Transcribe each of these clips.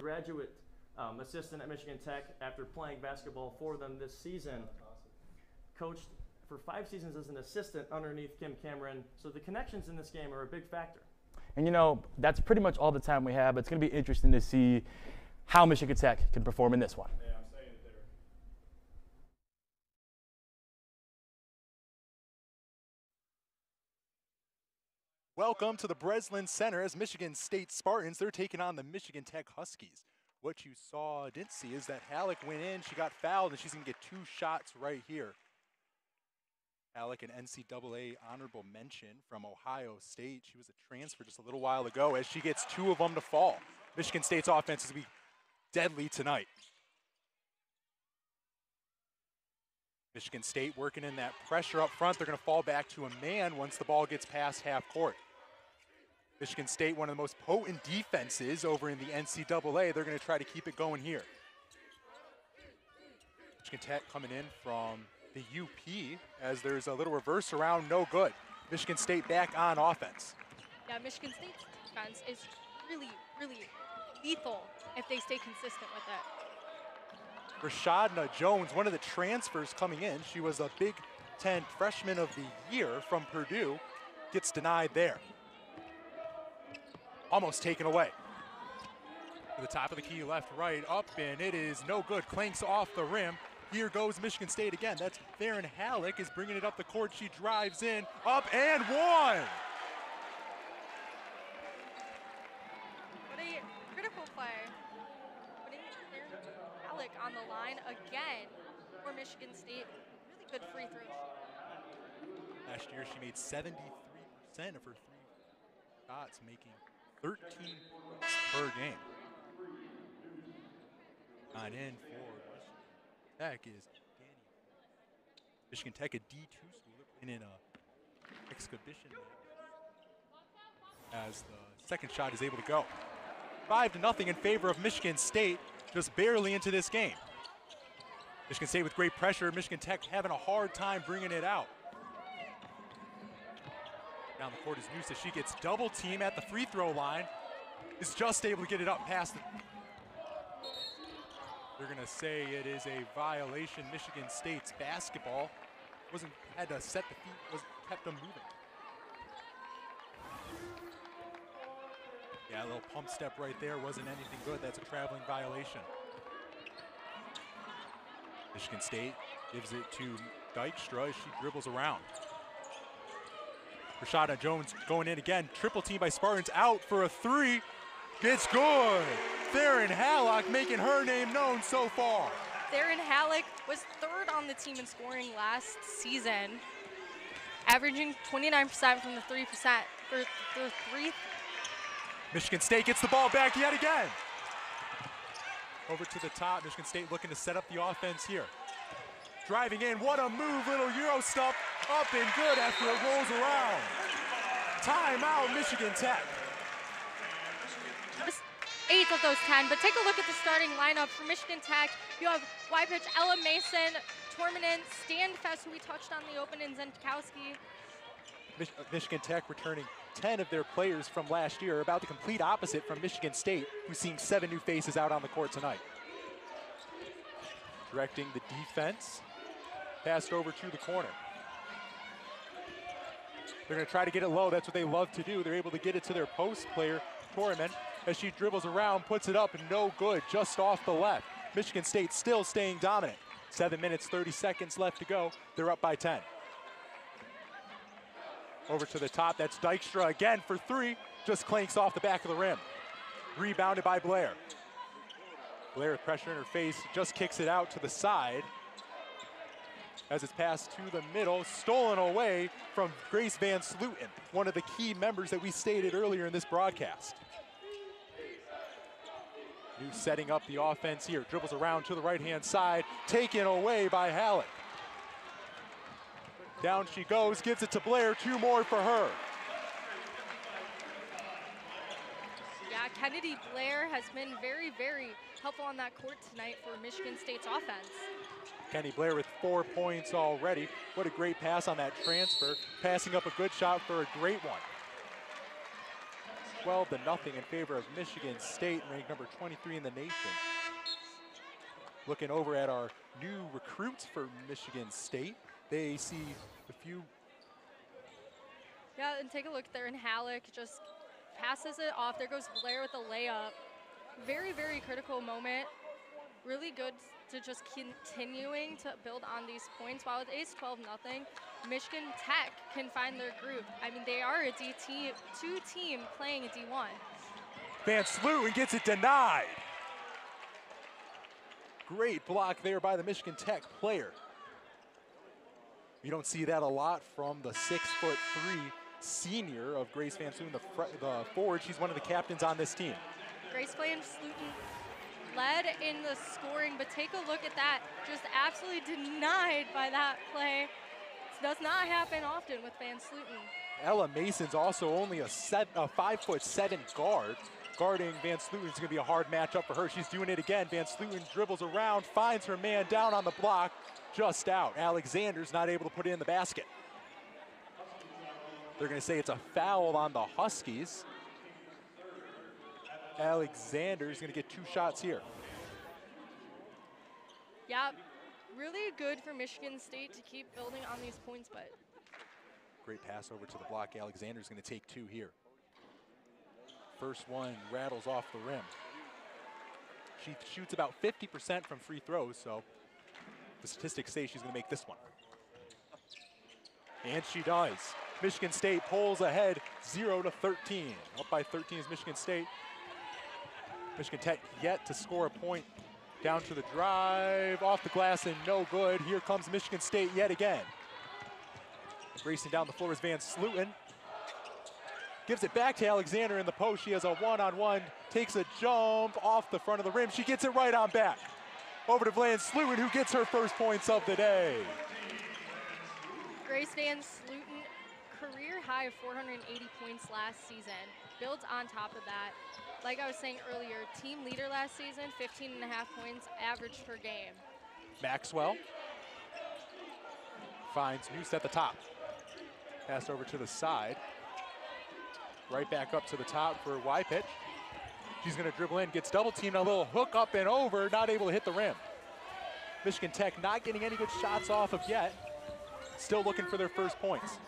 a graduate assistant at Michigan Tech after playing basketball for them this season. Coached for 5 seasons as an assistant underneath Kim Cameron, so the connections in this game are a big factor. And you know, that's pretty much all the time we have. It's going to be interesting to see how Michigan Tech can perform in this one. Yeah, I'm saying it there. Welcome to the Breslin Center as Michigan State Spartans, they're taking on the Michigan Tech Huskies. What you didn't see is that Halleck went in, she got fouled, and she's going to get 2 shots right here. Halleck, an NCAA honorable mention from Ohio State. She was a transfer just a little while ago as she gets 2 of them to fall. Michigan State's offense is going to be deadly tonight. Michigan State working in that pressure up front. They're going to fall back to a man once the ball gets past half court. Michigan State, one of the most potent defenses over in the NCAA. They're going to try to keep it going here. Michigan Tech coming in from the UP as there's a little reverse around, no good. Michigan State back on offense. Yeah, Michigan State's defense is really, really lethal if they stay consistent with it. Rashadna Jones, one of the transfers coming in, she was a Big Ten Freshman of the Year from Purdue, gets denied there. Almost taken away. To the top of the key, left, right, up, and it is no good. Clanks off the rim. Here goes Michigan State again. That's Theron Halleck is bringing it up the court. She drives in, up and one. What a critical play. Putting Theron Halleck on the line again for Michigan State. Really good free throws. Last year she made 73% of her 3 shots, making 13 points per game. On in for Michigan Tech is Danny. Michigan Tech, a D2 school, in an exhibition as the second shot is able to go. 5-0 in favor of Michigan State, just barely into this game. Michigan State with great pressure. Michigan Tech having a hard time bringing it out. Down the court is Noosa. She gets double team at the free throw line. Is just able to get it up past it. They're going to say it is a violation. Michigan State's basketball had to set the feet, kept them moving. Yeah, a little pump step right there wasn't anything good. That's a traveling violation. Michigan State gives it to Dykstra as she dribbles around. Rashada Jones going in again. Triple team by Spartans, out for a 3. It's good. Theron Halleck making her name known so far. Theron Halleck was 3rd on the team in scoring last season, averaging 29% from the 3%. For the 3. Michigan State gets the ball back yet again. Over to the top, Michigan State looking to set up the offense here. Driving in, what a move, little Euro stuff, up and good after it rolls around. Timeout, Michigan Tech. 8 of those 10, but take a look at the starting lineup for Michigan Tech. You have Y-Pitch, Ella Mason, Torminen, Standfest, who we touched on the open, and Zenkowski. Michigan Tech returning 10 of their players from last year, about the complete opposite from Michigan State, who's seeing 7 new faces out on the court tonight. Directing the defense, passed over to the corner. They're going to try to get it low. That's what they love to do. They're able to get it to their post player, Torminen, as she dribbles around, puts it up, and no good, just off the left. Michigan State still staying dominant. 7 minutes, 30 seconds left to go. They're up by 10. Over to the top, that's Dykstra again for 3. Just clanks off the back of the rim. Rebounded by Blair. Blair with pressure in her face, just kicks it out to the side. As it's passed to the middle, stolen away from Grace Van Sluten, one of the key members that we stated earlier in this broadcast. New setting up the offense here, dribbles around to the right-hand side, taken away by Halleck. Down she goes, gives it to Blair, 2 more for her. Yeah, Kennedy Blair has been very, very helpful on that court tonight for Michigan State's offense. Kenny Blair with 4 points already. What a great pass on that transfer. Passing up a good shot for a great one. 12-0 in favor of Michigan State, ranked number 23 in the nation. Looking over at our new recruits for Michigan State, they see a few. Yeah, and take a look there, and Halleck just passes it off. There goes Blair with a layup. Very, very critical moment. Really good to just continuing to build on these points. While it's 12-0, Michigan Tech can find their group. I mean, they are a D2 team playing a D1. Van Sluten gets it denied. Great block there by the Michigan Tech player. You don't see that a lot from the 6'3" senior of Grace Van Sluten, the forward. She's one of the captains on this team. Grace Van Sluten led in the scoring, but take a look at that. Just absolutely denied by that play. This does not happen often with Van Sluten. Ella Mason's also only a 5'7" guard. Guarding Van Sluten is going to be a hard matchup for her. She's doing it again. Van Sluten dribbles around, finds her man down on the block, just out. Alexander's not able to put it in the basket. They're going to say it's a foul on the Huskies. Alexander's going to get 2 shots here. Yeah, really good for Michigan State to keep building on these points, but. Great pass over to the block. Alexander's going to take 2 here. First one rattles off the rim. She shoots about 50% from free throws, so the statistics say she's going to make this one. And she does. Michigan State pulls ahead 0-13. Up by 13 is Michigan State. Michigan Tech yet to score a point. Down to the drive, off the glass and no good. Here comes Michigan State yet again. Racing down the floor is Van Sluten. Gives it back to Alexander in the post. She has a one-on-one, takes a jump off the front of the rim. She gets it right on back. Over to Van Sluten, who gets her first points of the day. Grace Van Sluten, career high of 480 points last season. Builds on top of that. Like I was saying earlier, team leader last season, 15.5 points average per game. Maxwell finds Noose at the top. Pass over to the side. Right back up to the top for Wypich. She's going to dribble in, gets double teamed, a little hook up and over, not able to hit the rim. Michigan Tech not getting any good shots off of yet. Still looking for their first points.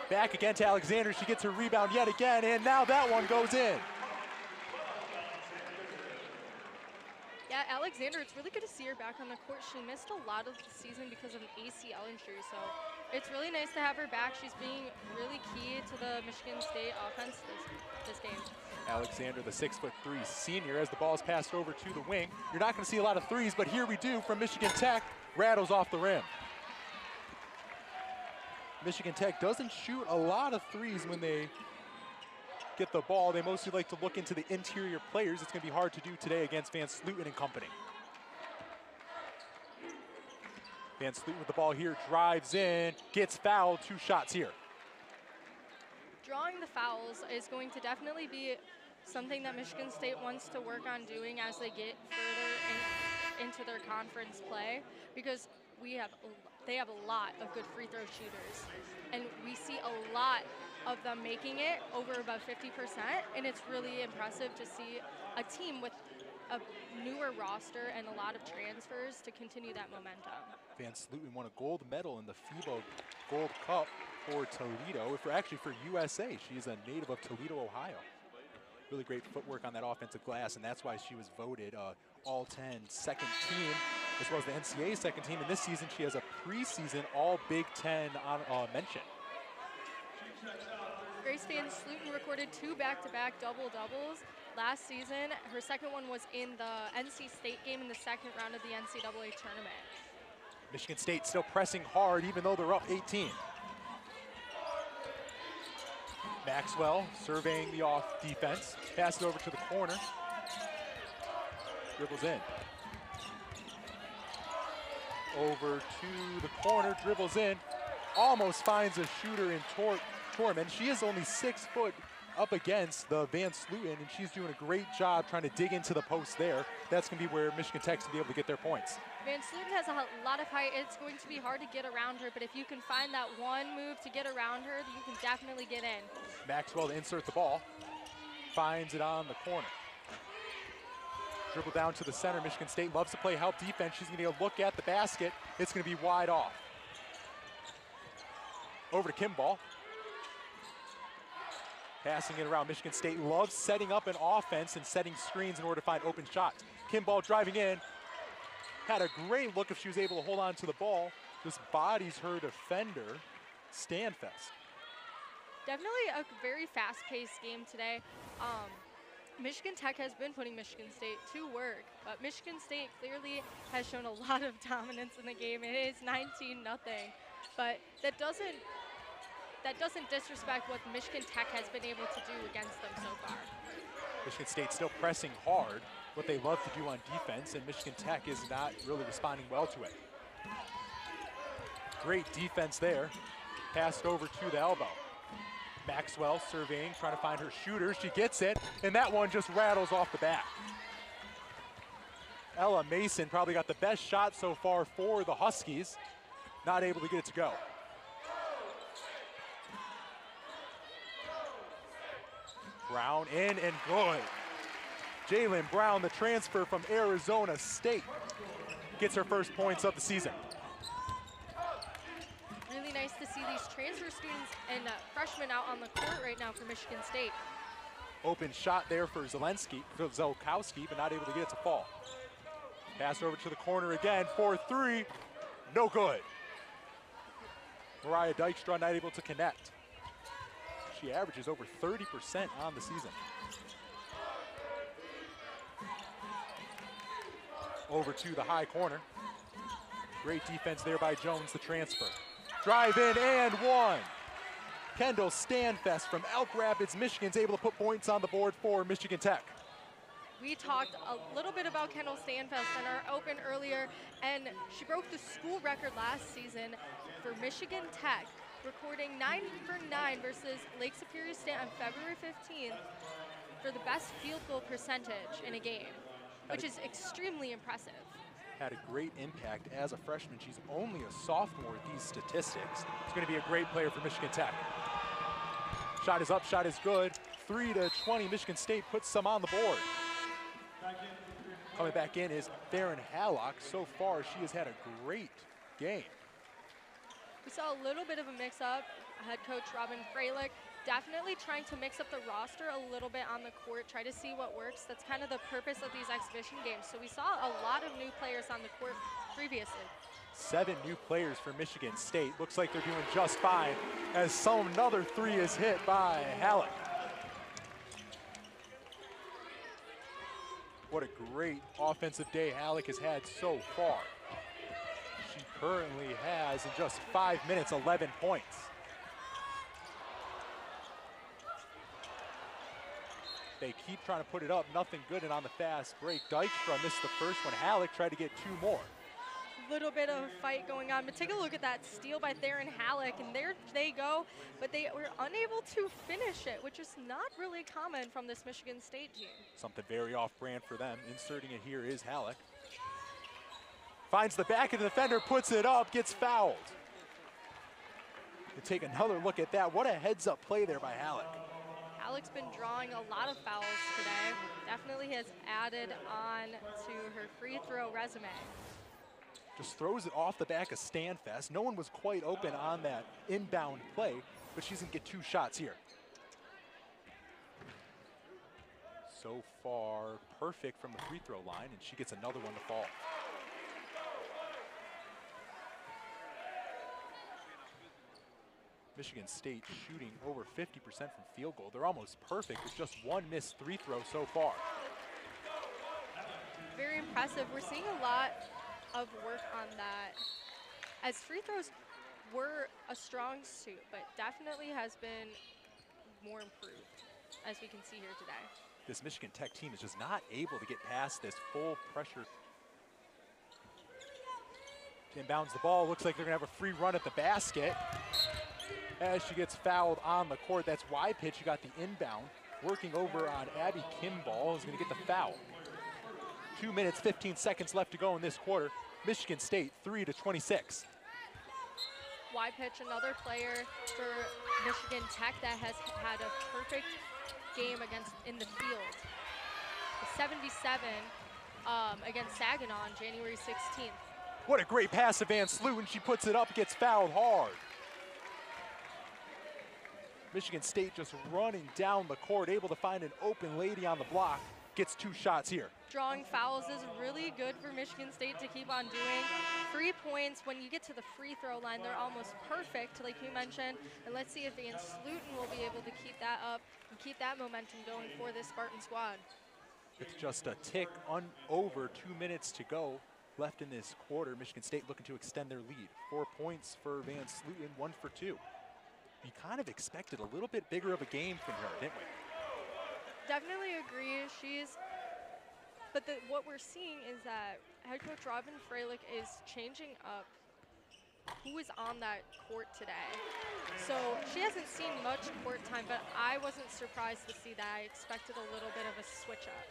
Back again to Alexander. She gets her rebound yet again, and now that one goes in. Yeah, Alexander, it's really good to see her back on the court. She missed a lot of the season because of an ACL injury, so it's really nice to have her back. She's being really key to the Michigan State offense this game. Alexander, the 6'3" senior, as the ball is passed over to the wing. You're not going to see a lot of threes, but here we do from Michigan Tech. Rattles off the rim. Michigan Tech doesn't shoot a lot of threes when they get the ball. They mostly like to look into the interior players. It's going to be hard to do today against Van Sluten and company. Van Sluten with the ball here, drives in, gets fouled, 2 shots here. Drawing the fouls is going to definitely be something that Michigan State wants to work on doing as they get further into their conference play, because they have a lot of good free throw shooters, and we see a lot of them making it over about 50%, and it's really impressive to see a team with a newer roster and a lot of transfers to continue that momentum. Van Sluten won a gold medal in the FIBA Gold Cup for Toledo, for USA. She is a native of Toledo, Ohio. Really great footwork on that offensive glass, and that's why she was voted All-10 second team, as well as the NCAA second team. And this season, she has a preseason All-Big Ten mention. Grace Van Sluten recorded 2 back-to-back double-doubles last season. Her second one was in the NC State game in the second round of the NCAA tournament. Michigan State still pressing hard, even though they're up 18. Maxwell surveying the off defense, passes over to the corner, dribbles in. Over to the corner, dribbles in, almost finds a shooter in Tormund. She is only 6'5", up against the Van Sluten, and she's doing a great job trying to dig into the post there. That's going to be where Michigan Tech's going to be able to get their points. Van Sluten has a lot of height. It's going to be hard to get around her, but if you can find that one move to get around her, you can definitely get in. Maxwell to insert the ball. Finds it on the corner. Dribble down to the center. Michigan State loves to play help defense. She's going to get a look at the basket. It's going to be wide off. Over to Kimball. Passing it around. Michigan State loves setting up an offense and setting screens in order to find open shots. Kimball driving in. Had a great look if she was able to hold on to the ball. Just bodies her defender, Stanfest. Definitely a very fast-paced game today. Michigan Tech has been putting Michigan State to work, but Michigan State clearly has shown a lot of dominance in the game. It is 19-0, but that doesn't disrespect what Michigan Tech has been able to do against them so far. Michigan State still pressing hard, what they love to do on defense, and Michigan Tech is not really responding well to it. Great defense there. Passed over to the elbow. Maxwell surveying, trying to find her shooter. She gets it, and that one just rattles off the back. Ella Mason probably got the best shot so far for the Huskies. Not able to get it to go. Brown in and good. Jalen Brown, the transfer from Arizona State, gets her first points of the season. Really nice to see these transfer students and freshmen out on the court right now for Michigan State. Open shot there for Zelkowski, but not able to get it to fall. Pass over to the corner again for three. No good. Mariah Dykstra not able to connect. She averages over 30% on the season. Over to the high corner. Great defense there by Jones, the transfer. Drive in and one. Kendall Stanfest from Elk Rapids, Michigan's able to put points on the board for Michigan Tech. We talked a little bit about Kendall Stanfest in our open earlier, and she broke the school record last season for Michigan Tech, recording 9 for 9 versus Lake Superior State on February 15th for the best field goal percentage in a game, which is extremely impressive. Had a great impact as a freshman. She's only a sophomore at these statistics. She's going to be a great player for Michigan Tech. Shot is up, shot is good. 3-20, Michigan State puts some on the board. Coming back in is Theron Hallock. So far, she has had a great game. We saw a little bit of a mix-up. Head coach Robin Freilich definitely trying to mix up the roster a little bit on the court, try to see what works. That's kind of the purpose of these exhibition games. So we saw a lot of new players on the court previously. 7 new players for Michigan State. Looks like they're doing just fine as another three is hit by Hallock. What a great offensive day Hallock has had so far. She currently has, in just 5 minutes, 11 points. They keep trying to put it up, nothing good, and on the fast break, Dykstra missed the first one. Hallock tried to get 2 more. Little bit of a fight going on, but take a look at that steal by Theron Hallock, and there they go, but they were unable to finish it, which is not really common from this Michigan State team. Something very off-brand for them. Inserting it here is Hallock. Finds the back of the defender, puts it up, gets fouled. To take another look at that, what a heads-up play there by Hallock. Hallock's been drawing a lot of fouls today. Definitely has added on to her free throw resume. Just throws it off the back of Stanfest. No one was quite open on that inbound play, but she's gonna get 2 shots here. So far, perfect from the free throw line, and she gets another one to fall. Michigan State shooting over 50% from field goal. They're almost perfect with just 1 missed free throw so far. Very impressive. We're seeing a lot of work on that, as free throws were a strong suit, but definitely has been more improved, as we can see here today. This Michigan Tech team is just not able to get past this full pressure. Inbounds the ball, looks like they're gonna have a free run at the basket. as she gets fouled on the court. That's wide pitch. You got the inbound. Working over on Abby Kimball is going to get the foul. 2 minutes, 15 seconds left to go in this quarter. Michigan State 3-26. Wide pitch, another player for Michigan Tech that has had a perfect game in the field. 77 against Saginaw on January 16th. What a great pass to Van Sluten. She puts it up, gets fouled hard. Michigan State just running down the court, able to find an open lady on the block. Gets 2 shots here. Drawing fouls is really good for Michigan State to keep on doing. 3 points, when you get to the free throw line, they're almost perfect, like you mentioned. And let's see if Van Sluten will be able to keep that up and keep that momentum going for this Spartan squad. With just a tick over 2 minutes to go left in this quarter, Michigan State looking to extend their lead. 4 points for Van Sluten, 1 for 2. We kind of expected a little bit bigger of a game from her, didn't we? Definitely agree. But what we're seeing is that head coach Robin Freilich is changing up who is on that court today. So she hasn't seen much court time, but I wasn't surprised to see that. I expected a little bit of a switch up.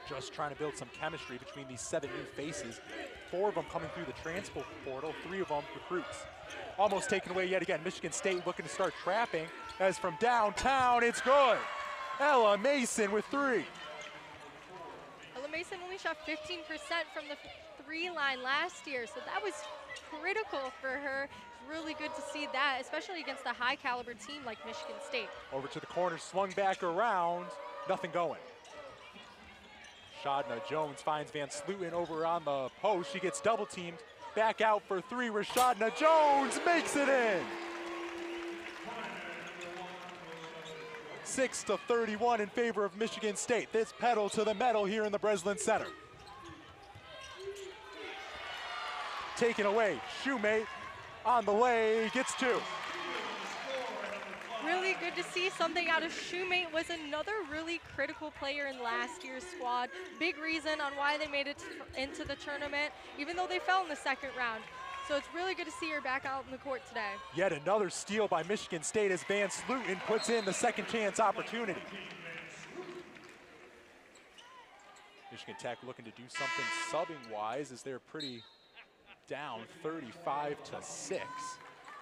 Just trying to build some chemistry between these 7 new faces. 4 of them coming through the transfer portal, 3 of them recruits. Almost taken away yet again. Michigan State looking to start trapping. As from downtown, it's good. Ella Mason with 3. Ella Mason only shot 15% from the 3 line last year, so that was critical for her. Really good to see that, especially against a high caliber team like Michigan State. Over to the corner, swung back around, nothing going. Shadna Jones finds Van Sluten over on the post. She gets double teamed. Back out for 3, Rashadna Jones makes it in. 6-31 in favor of Michigan State. This pedal to the metal here in the Breslin Center. Taken away, Shoemate on the way, gets 2. Really good to see something out of Shoemate. Was another really critical player in last year's squad. Big reason on why they made it into the tournament, even though they fell in the 2nd round. So it's really good to see her back out in the court today. Yet another steal by Michigan State as Van Sluten puts in the 2nd chance opportunity. Michigan Tech looking to do something subbing-wise as they're pretty down 35-6.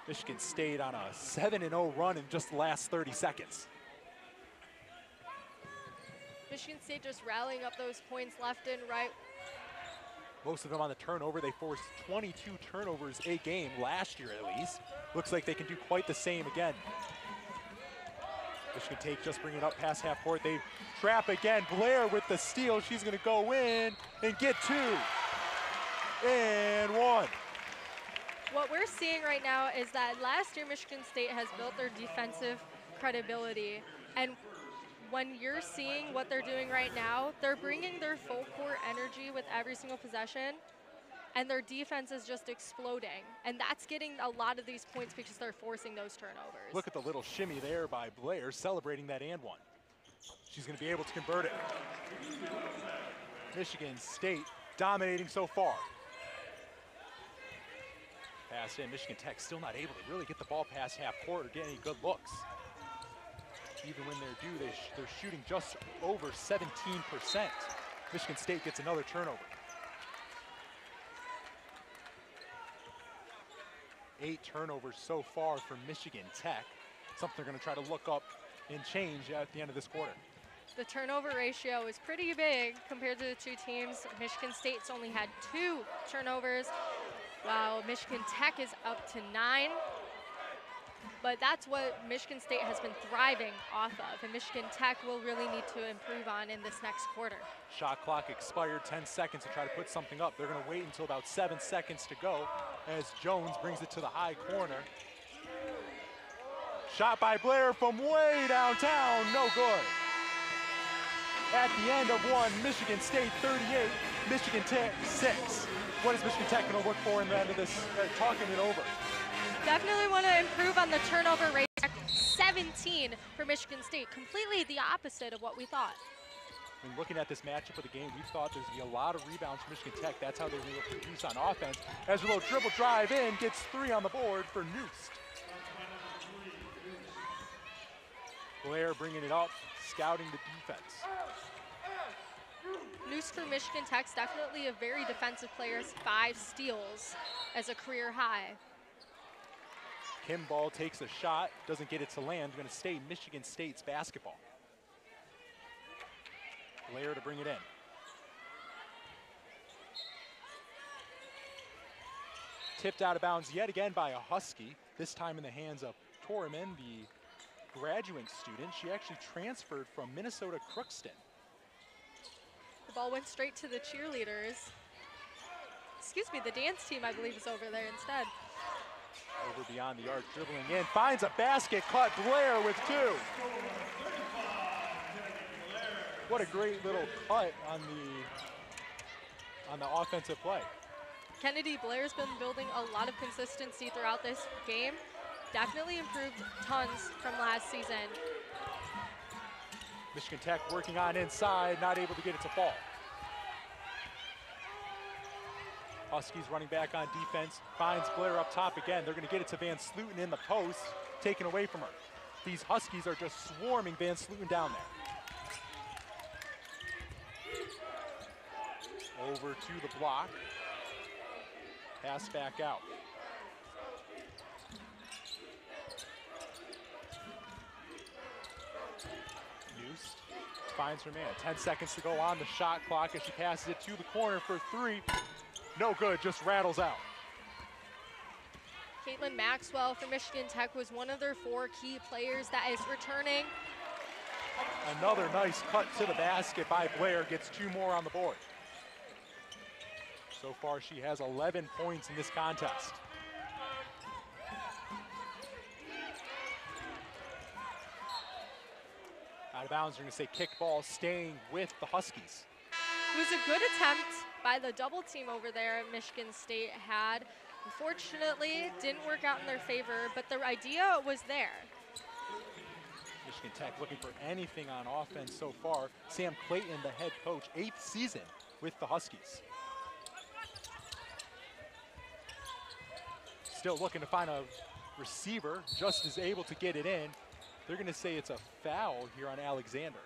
Michigan State on a 7-0 run in just the last 30 seconds. Michigan State just rallying up those points left and right. Most of them on the turnover. They forced 22 turnovers a game last year at least. Looks like they can do quite the same again. Michigan State just bringing it up past half court. They trap again. Blair with the steal. She's going to go in and get 2 and 1. What we're seeing right now is that last year Michigan State has built their defensive credibility, and when you're seeing what they're doing right now, they're bringing their full court energy with every single possession, and their defense is just exploding. And that's getting a lot of these points because they're forcing those turnovers. Look at the little shimmy there by Blair, celebrating that and 1. She's going to be able to convert it. Michigan State dominating so far. Pass in, Michigan Tech still not able to really get the ball past half court or get any good looks. Even when they're due, they're shooting just over 17%. Michigan State gets another turnover. 8 turnovers so far for Michigan Tech. Something they're going to try to look up and change at the end of this quarter. The turnover ratio is pretty big compared to the 2 teams. Michigan State's only had 2 turnovers, while Michigan Tech is up to 9. But that's what Michigan State has been thriving off of, and Michigan Tech will really need to improve on in this next quarter. Shot clock expired, 10 seconds to try to put something up. They're going to wait until about 7 seconds to go as Jones brings it to the high corner. Shot by Blair from way downtown, no good. At the end of 1, Michigan State 38, Michigan Tech 6. What is Michigan Tech going to look for in the end of this, talking it over? Definitely want to improve on the turnover rate. 17 for Michigan State, completely the opposite of what we thought. When looking at this matchup of the game, we thought there's going to be a lot of rebounds for Michigan Tech. That's how they will produce on offense. As a little dribble drive in, gets 3 on the board for Noost. Blair bringing it up, scouting the defense. News for Michigan Tech's definitely a very defensive player. 5 steals as a career high. Kimball takes a shot, doesn't get it to land. Going to stay Michigan State's basketball. Blair to bring it in. Tipped out of bounds yet again by a Husky, this time in the hands of Torriman, the graduate student. She actually transferred from Minnesota Crookston. The ball went straight to the cheerleaders. Excuse me, the dance team, I believe, is over there instead. Over beyond the arc, dribbling in, finds a basket, caught Blair with 2. What a great little cut on the offensive play. Kennedy Blair's been building a lot of consistency throughout this game. Definitely improved tons from last season. Michigan Tech working on inside, not able to get it to fall. Huskies running back on defense, finds Blair up top again. They're going to get it to Van Sluten in the post, taken away from her. These Huskies are just swarming Van Sluten down there. Over to the block. Pass back out. Noose finds her man. 10 seconds to go on the shot clock as she passes it to the corner for 3. No good, just rattles out. Caitlin Maxwell for Michigan Tech was one of their 4 key players that is returning. Another nice cut to the basket by Blair, gets 2 more on the board. So far, she has 11 points in this contest. Out of bounds, we're going to say kick ball, staying with the Huskies. It was a good attempt by the double team over there Michigan State had. Unfortunately, didn't work out in their favor, but the idea was there. Michigan Tech looking for anything on offense so far. Sam Clayton, the head coach, 8th season with the Huskies. Still looking to find a receiver, just is able to get it in. They're going to say it's a foul here on Alexander.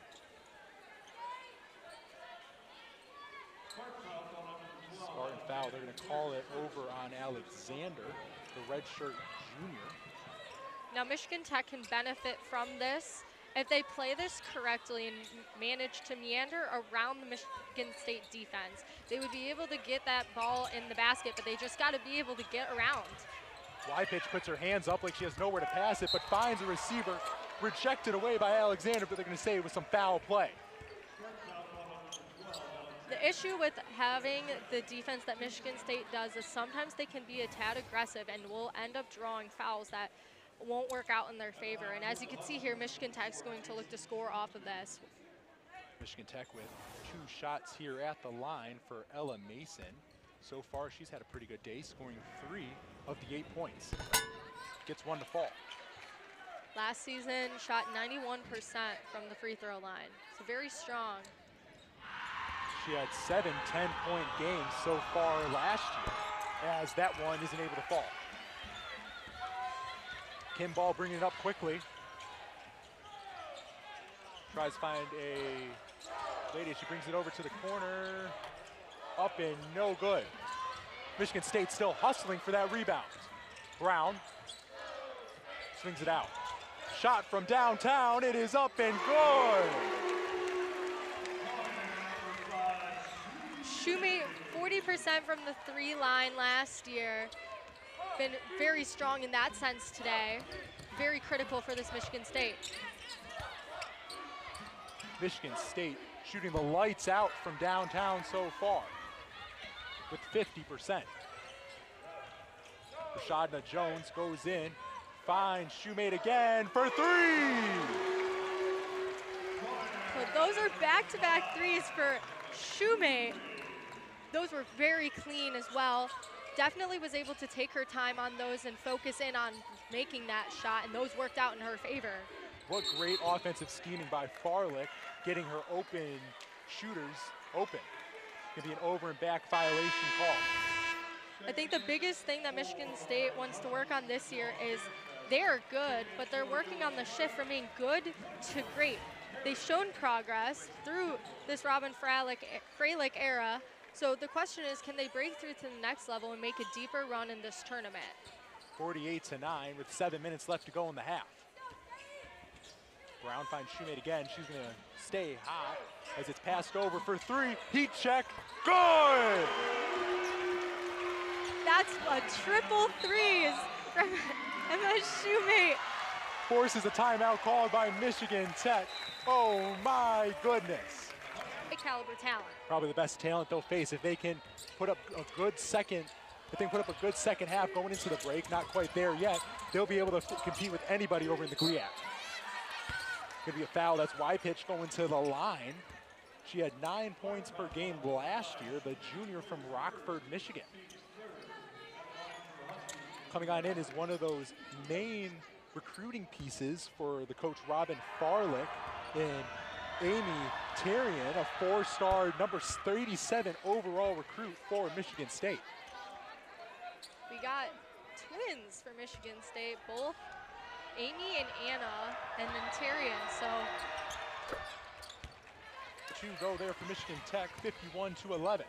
Spartan foul, they're going to call it over on Alexander, the redshirt junior. Now Michigan Tech can benefit from this. If they play this correctly and manage to meander around the Michigan State defense, they would be able to get that ball in the basket, but they just got to be able to get around. Wypitch puts her hands up like she has nowhere to pass it, but finds a receiver, rejected away by Alexander, but they're going to say it was some foul play. The issue with having the defense that Michigan State does is sometimes they can be a tad aggressive and will end up drawing fouls that won't work out in their favor. And as you can see here, Michigan Tech's going to look to score off of this. Michigan Tech with 2 shots here at the line for Ella Mason. So far, she's had a pretty good day, scoring 3 of the 8 points. Gets 1 to fall. Last season, shot 91% from the free throw line. So very strong. She had 7 10-point games so far last year, as that one isn't able to fall. Kimball bringing it up quickly. Tries to find a lady. She brings it over to the corner. Up and no good. Michigan State still hustling for that rebound. Brown swings it out. Shot from downtown. It is up and good. Shumate 40% from the 3 line last year. Been very strong in that sense today. Very critical for this Michigan State. Michigan State shooting the lights out from downtown so far with 50%. Rashadna Jones goes in, finds Shumate again for 3. So those are back-to-back threes for Shumate. Those were very clean as well. Definitely was able to take her time on those and focus in on making that shot, and those worked out in her favor. What great offensive scheming by Farlick, getting her open shooters open. Gonna be an over and back violation call. I think the biggest thing that Michigan State wants to work on this year is they're good, but they're working on the shift from being good to great. They've shown progress through this Robin Freilich era. So the question is, can they break through to the next level and make a deeper run in this tournament? 48-9 with 7 minutes left to go in the half. Brown finds Shoemate again. She's going to stay hot as it's passed over for three. Heat check. Good! That's a triple threes from Emma Shoemate. Forces a timeout called by Michigan Tech. Oh my goodness. High caliber talent. Probably the best talent they'll face if they can put up a good second. If they can put up a good second half going into the break, not quite there yet, they'll be able to compete with anybody over in the GLIAC. Gonna be a foul. That's Wypich going to the line. She had 9 points per game last year, the junior from Rockford, Michigan. Coming on in is one of those main recruiting pieces for the coach Robin Freilich in Amy Tarian, a four-star number 37 overall recruit for Michigan State. We got twins for Michigan State, both Amy and Anna, and then Tarian. So 2 go there for Michigan Tech, 51-11.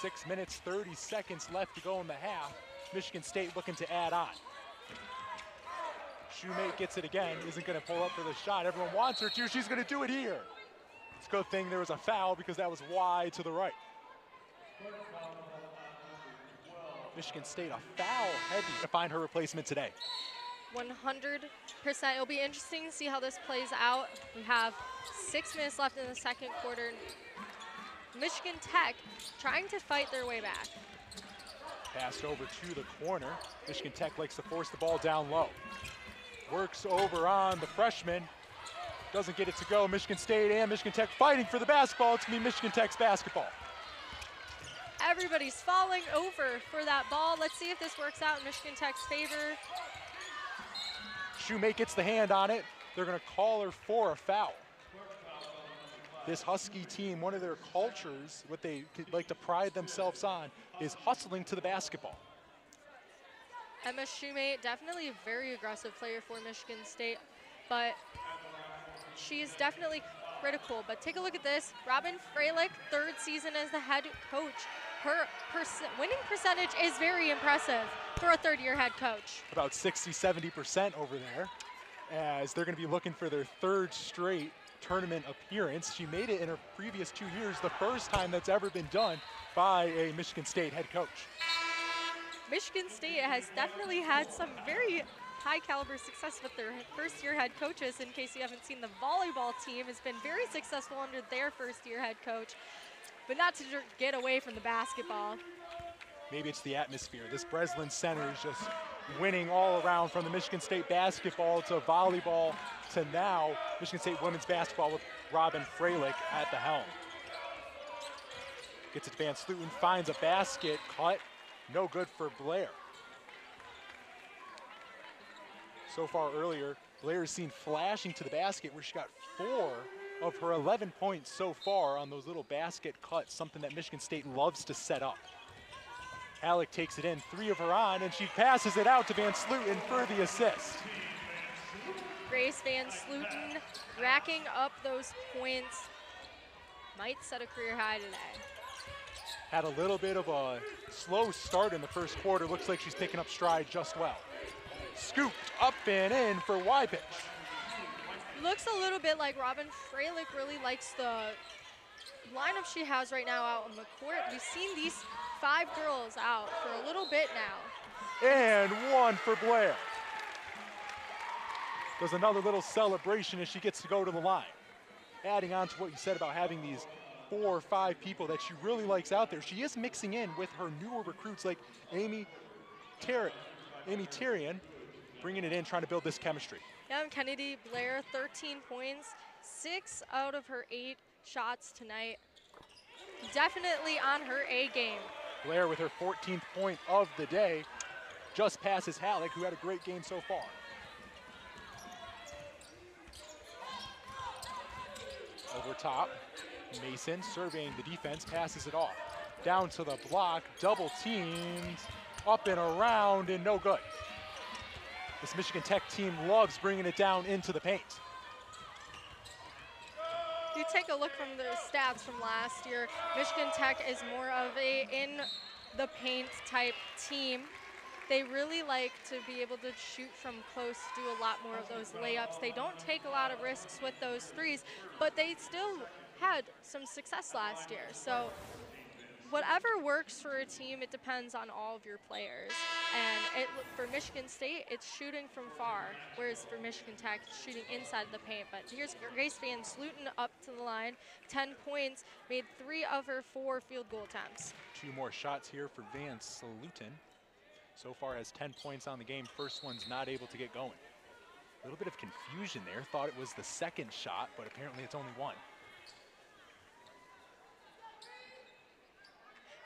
6 minutes, 30 seconds left to go in the half. Michigan State looking to add on. Shoemate gets it again, isn't gonna pull up for the shot. Everyone wants her to, she's gonna do it here. It's a good thing there was a foul because that was wide to the right. Michigan State a foul heavy to find her replacement today. 100%. It'll be interesting to see how this plays out. We have 6 minutes left in the second quarter. Michigan Tech trying to fight their way back. Passed over to the corner. Michigan Tech likes to force the ball down low. Works over on the freshman. Doesn't get it to go. Michigan State and Michigan Tech fighting for the basketball. It's going to be Michigan Tech's basketball. Everybody's falling over for that ball. Let's see if this works out in Michigan Tech's favor. Shoemate gets the hand on it. They're going to call her for a foul. This Husky team, one of their cultures, what they like to pride themselves on, is hustling to the basketball. Emma Shoemate, definitely a very aggressive player for Michigan State, but she's definitely critical. But take a look at this. Robin Freilich, 3rd season as the head coach. Her winning percentage is very impressive for a 3rd-year head coach. About 60-70% over there, as they're going to be looking for their 3rd straight tournament appearance. She made it in her previous 2 years, the first time that's ever been done by a Michigan State head coach. Michigan State has definitely had some very high caliber success with their first-year head coaches. In case you haven't seen, the volleyball team has been very successful under their first-year head coach, but not to get away from the basketball. Maybe it's the atmosphere. This Breslin Center is just winning all around, from the Michigan State basketball to volleyball to now Michigan State women's basketball with Robin Freilich at the helm. Gets it to Van Sluten, finds a basket, cut, no good for Blair. So far earlier, Blair's seen flashing to the basket where she got 4 of her 11 points so far on those little basket cuts, something that Michigan State loves to set up. Halleck takes it in, 3 of her on, and she passes it out to Van Sluten for the assist. Grace Van Sluten racking up those points. Might set a career high today. Had a little bit of a slow start in the first quarter. Looks like she's picking up stride just well. Scooped up and in for Wypich. Looks a little bit like Robin Freilich really likes the lineup she has right now out on the court. We've seen these 5 girls out for a little bit now. And 1 for Blair. There's another little celebration as she gets to go to the line. Adding on to what you said about having these 4 or 5 people that she really likes out there, she is mixing in with her newer recruits like Amy Tarian, bringing it in, trying to build this chemistry. Yeah, and Kennedy Blair, 13 points, 6 out of her 8 shots tonight. Definitely on her A game. Blair with her 14th point of the day, just passes Halleck, who had a great game so far. Over top, Mason surveying the defense, passes it off. Down to the block, double teamed, up and around, and no good. This Michigan Tech team loves bringing it down into the paint. You take a look from the stats from last year, Michigan Tech is more of a in the paint type team. They really like to be able to shoot from close, do a lot more of those layups. They don't take a lot of risks with those threes, but they still had some success last year. So whatever works for a team, it depends on all of your players. And for Michigan State, it's shooting from far, whereas for Michigan Tech, it's shooting inside the paint. But here's Grace Van Sluten up to the line, 10 points, made 3 of her 4 field goal attempts. 2 more shots here for Van Sluten. So far has 10 points on the game. First one's not able to get going. A little bit of confusion there. Thought it was the second shot, but apparently it's only one.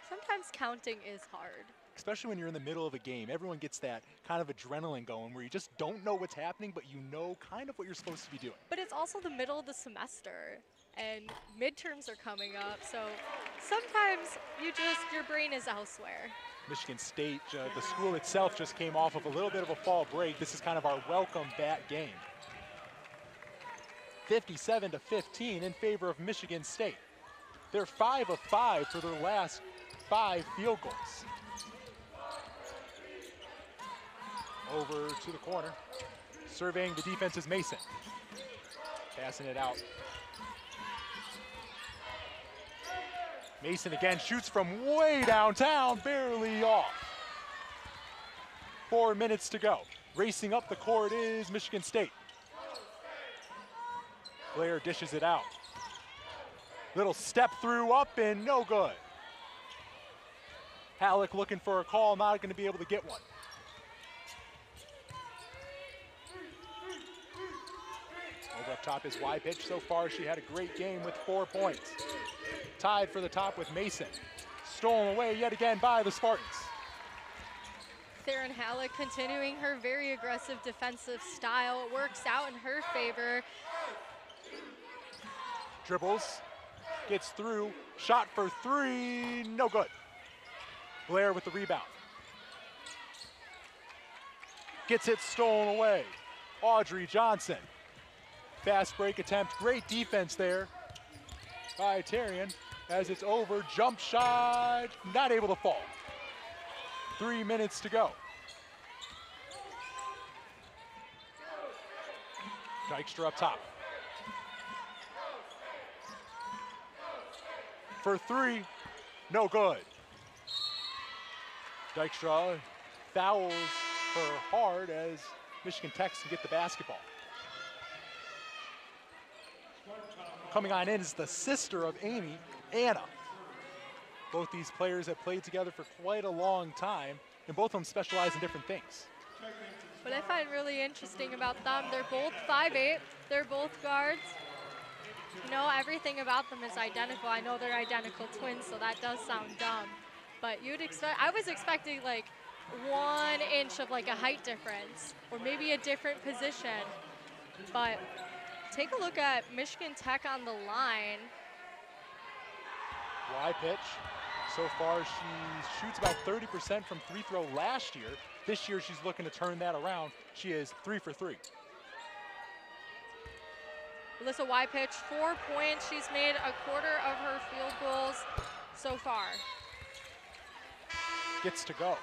Sometimes counting is hard. Especially when you're in the middle of a game. Everyone gets that kind of adrenaline going where you just don't know what's happening, but you know kind of what you're supposed to be doing. But it's also the middle of the semester, and midterms are coming up, so sometimes your brain is elsewhere. Michigan State, the school itself just came off of a little bit of a fall break. This is kind of our welcome back game. 57-15 in favor of Michigan State. They're 5 of 5 for their last 5 field goals. Over to the corner. Surveying the defense is Mason. Passing it out. Mason again shoots from way downtown, barely off. 4 minutes to go. Racing up the court is Michigan State. Blair dishes it out. Little step through up and no good. Halleck looking for a call, not going to be able to get one. Over up top is Wypich. So far she had a great game with 4 points. Tied for the top with Mason. Stolen away yet again by the Spartans. Theron Halleck continuing her very aggressive defensive style. It works out in her favor. Dribbles, gets through, shot for 3, no good. Blair with the rebound. Gets it stolen away. Audrey Johnson. Fast break attempt, great defense there by Tarian. As it's over, jump shot, not able to fall. 3 minutes to go. Dykstra up top. For 3, no good. Dykstra fouls her hard as Michigan Tech can get the basketball. Coming on in is the sister of Amy, Anna. Both these players have played together for quite a long time, and both of them specialize in different things. What I find really interesting about them, they're both 5'8", they're both guards. You know, everything about them is identical. I know they're identical twins, so that does sound dumb. But you'd expect, I was expecting like 1 inch of like a height difference, or maybe a different position. But take a look at Michigan Tech on the line. Wypich, so far she shoots about 30% from free throw last year. This year she's looking to turn that around. She is 3 for 3. Alyssa Wypich, 4 points. She's made a quarter of her field goals so far. Gets to go.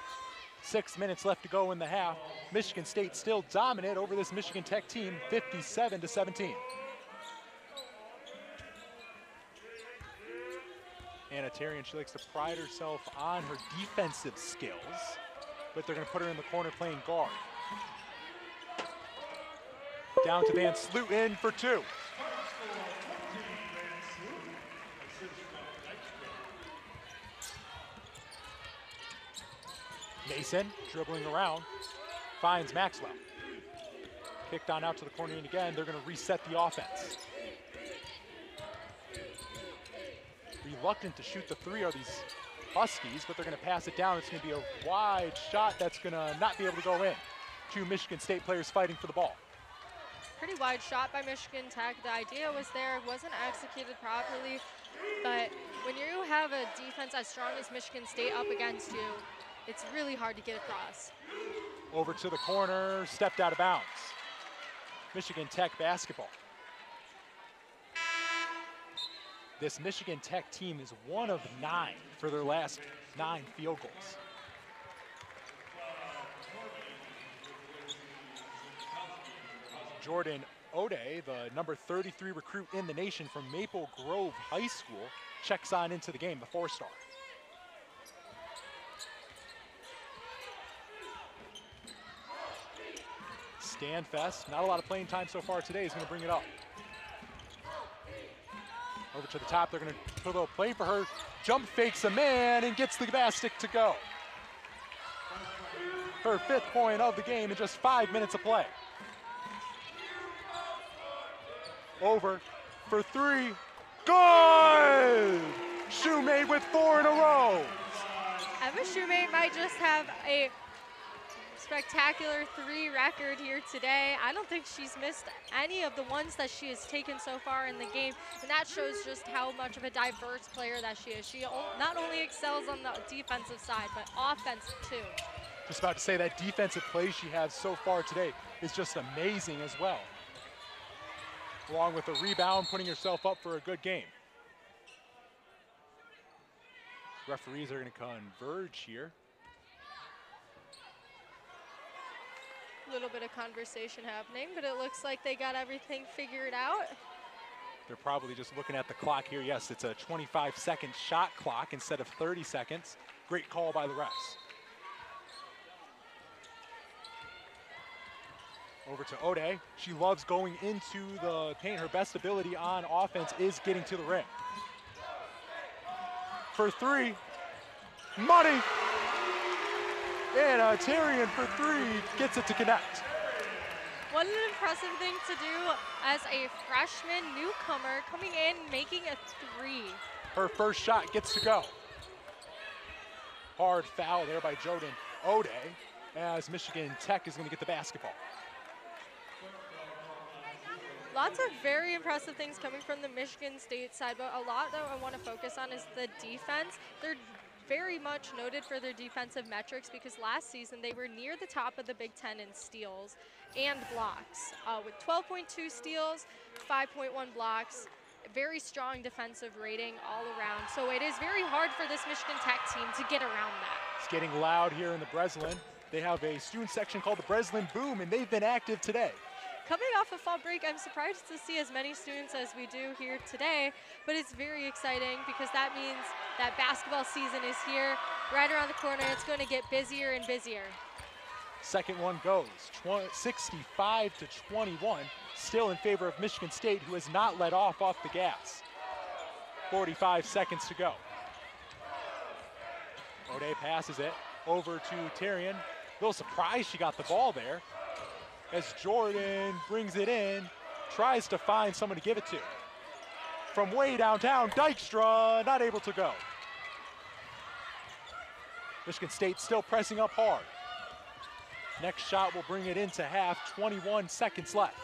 6 minutes left to go in the half. Michigan State still dominant over this Michigan Tech team, 57-17. Anna Tarian, she likes to pride herself on her defensive skills, but they're going to put her in the corner playing guard. Down to Van Sluten for 2. Mason dribbling around, finds Maxwell. Kicked on out to the corner and again, they're going to reset the offense. Reluctant to shoot the 3 are these Huskies, but they're going to pass it down. It's going to be a wide shot that's going to not be able to go in. 2 Michigan State players fighting for the ball. Pretty wide shot by Michigan Tech. The idea was there, wasn't executed properly, but when you have a defense as strong as Michigan State up against you, it's really hard to get across. Over to the corner, stepped out of bounds. Michigan Tech basketball. This Michigan Tech team is 1 of 9 for their last 9 field goals. Jordan O'Day, the number 33 recruit in the nation from Maple Grove High School, checks on into the game, the 4-star. Stanfest, not a lot of playing time so far today, is going to bring it up. Over to the top, they're going to put a little play for her. Jump fakes a man and gets the basket to go. Her 5th point of the game in just 5 minutes of play. Over for 3. Good! Shoemate with 4 in a row. Emma Shoemate might just have a spectacular 3 record here today. I don't think she's missed any of the ones that she has taken so far in the game, and that shows just how much of a diverse player that she is. She not only excels on the defensive side, but offense too. Just about to say that defensive play she has so far today is just amazing as well. Along with a rebound, putting herself up for a good game. Referees are going to converge here. A little bit of conversation happening, but it looks like they got everything figured out. They're probably just looking at the clock here. Yes, it's a 25-second shot clock instead of 30 seconds. Great call by the refs. Over to O'Day. She loves going into the paint. Her best ability on offense is getting to the rim. For 3, money! And Tarian for 3 gets it to connect. What an impressive thing to do as a freshman newcomer coming in, making a 3. Her first shot gets to go. Hard foul there by Jordan O'Day as Michigan Tech is going to get the basketball. Lots of very impressive things coming from the Michigan State side, but a lot that I want to focus on is the defense. They're very much noted for their defensive metrics because last season they were near the top of the Big Ten in steals and blocks with 12.2 steals, 5.1 blocks, very strong defensive rating all around. So it is very hard for this Michigan Tech team to get around that. It's getting loud here in the Breslin. They have a student section called the Breslin Boom, and they've been active today. Coming off of fall break, I'm surprised to see as many students as we do here today, but it's very exciting because that means that basketball season is here, right around the corner. It's going to get busier and busier. Second one goes, 65-21, still in favor of Michigan State, who has not let off the gas. 45 seconds to go. O'Day passes it over to Tarian. A little surprised she got the ball there, as Jordan brings it in, tries to find someone to give it to. From way downtown, Dykstra not able to go. Michigan State still pressing up hard. Next shot will bring it into half, 21 seconds left.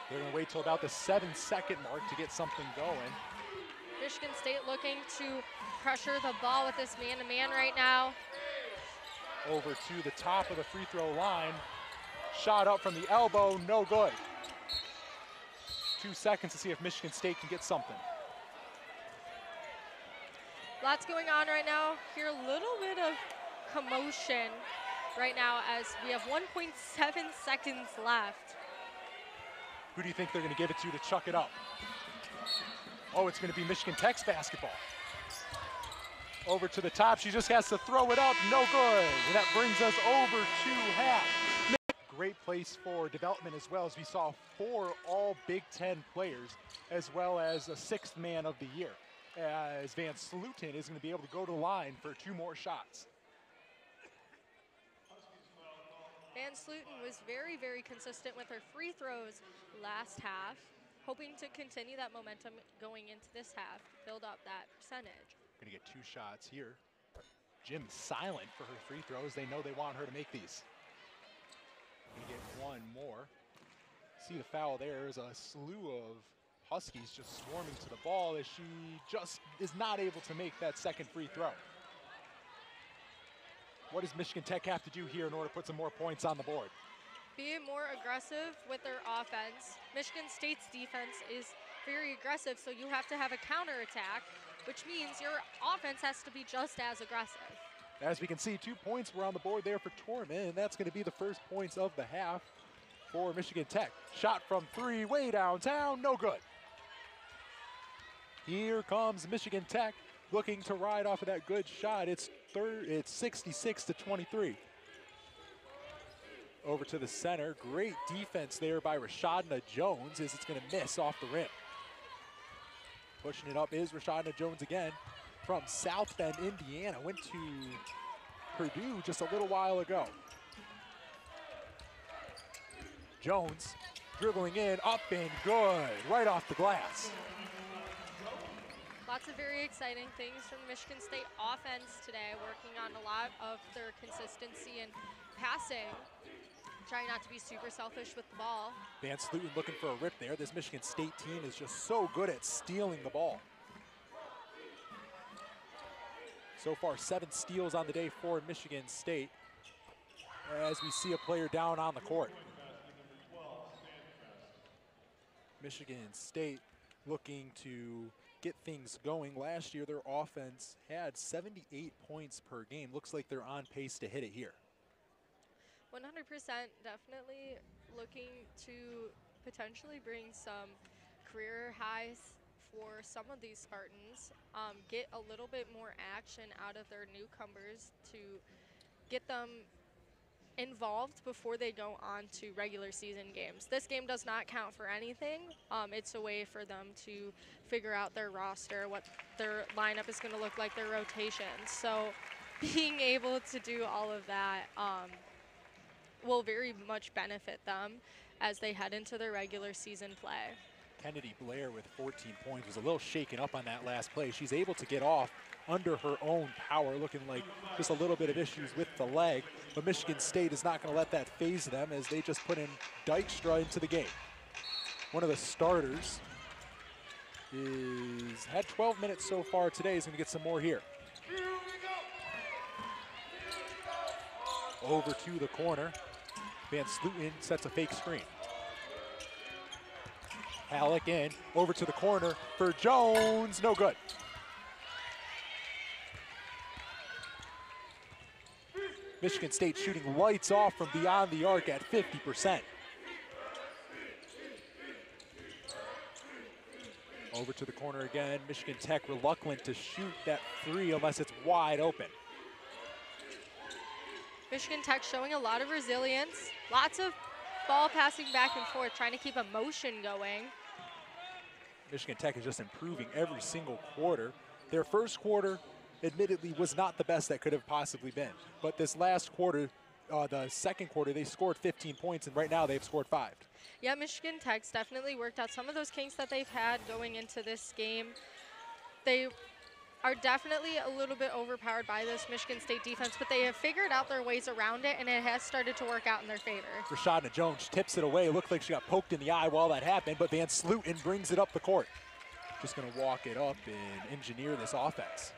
They're gonna wait till about the 7-second mark to get something going. Michigan State looking to pressure the ball with this man-to-man right now. Over to the top of the free throw line. Shot up from the elbow, no good. 2 seconds to see if Michigan State can get something. Lots going on right now. Here a little bit of commotion right now as we have 1.7 seconds left. Who do you think they're gonna give it to chuck it up? Oh, it's gonna be Michigan Tech's basketball. Over to the top, she just has to throw it up, no good. And that brings us over to half. Great place for development as well, as we saw 4 all Big Ten players, as well as a 6th man of the year, as Van Sluten is gonna be able to go to the line for 2 more shots. Van Sluten was very, very consistent with her free throws last half, hoping to continue that momentum going into this half, build up that percentage. Gonna get 2 shots here. Jim's silent for her free throws. They know they want her to make these. Gonna get 1 more. See the foul there. There's a slew of Huskies just swarming to the ball as she just is not able to make that second free throw. What does Michigan Tech have to do here in order to put some more points on the board? Be more aggressive with their offense. Michigan State's defense is very aggressive, so you have to have a counterattack, which means your offense has to be just as aggressive. As we can see, 2 points were on the board there for Torman, and that's going to be the first points of the half for Michigan Tech. Shot from 3 way downtown, no good. Here comes Michigan Tech looking to ride off of that good shot. It's 66-23. Over to the center. Great defense there by Rashadna Jones as it's going to miss off the rim. Pushing it up is Rashadna Jones again from South Bend, Indiana. Went to Purdue just a little while ago. Jones dribbling in, up and good, right off the glass. Lots of very exciting things from the Michigan State offense today, working on a lot of their consistency and passing, trying not to be super selfish with the ball. Van Sluten looking for a rip there. This Michigan State team is just so good at stealing the ball. So far, 7 steals on the day for Michigan State as we see a player down on the court. Michigan State looking to get things going. Last year, their offense had 78 points per game. Looks like they're on pace to hit it here. 100% definitely looking to potentially bring some career highs for some of these Spartans, get a little bit more action out of their newcomers to get them involved before they go on to regular season games. This game does not count for anything. It's a way for them to figure out their roster, what their lineup is going to look like, their rotations. So being able to do all of that will very much benefit them as they head into their regular season play. Kennedy Blair with 14 points was a little shaken up on that last play. She's able to get off under her own power, looking like just a little bit of issues with the leg. But Michigan State is not going to let that phase them as they just put in Dykstra into the game. One of the starters had 12 minutes so far today. He's going to get some more here. Over to the corner. Van Sluten sets a fake screen. Halleck in, over to the corner for Jones, no good. Michigan State shooting lights off from beyond the arc at 50%. Over to the corner again, Michigan Tech reluctant to shoot that 3 unless it's wide open. Michigan Tech showing a lot of resilience, lots of ball passing back and forth, trying to keep a motion going. Michigan Tech is just improving every single quarter. Their first quarter, admittedly, was not the best that could have possibly been. But this last quarter, the second quarter, they scored 15 points, and right now they've scored 5. Yeah, Michigan Tech's definitely worked out some of those kinks that they've had going into this game. They are definitely a little bit overpowered by this Michigan State defense, but they have figured out their ways around it, and it has started to work out in their favor. Rashadna Jones tips it away. It looked like she got poked in the eye while that happened, but Van Sluten brings it up the court. Just going to walk it up and engineer this offense.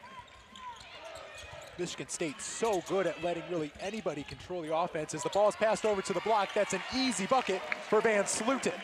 Michigan State so good at letting really anybody control the offense. As the ball is passed over to the block, that's an easy bucket for Van Sluten.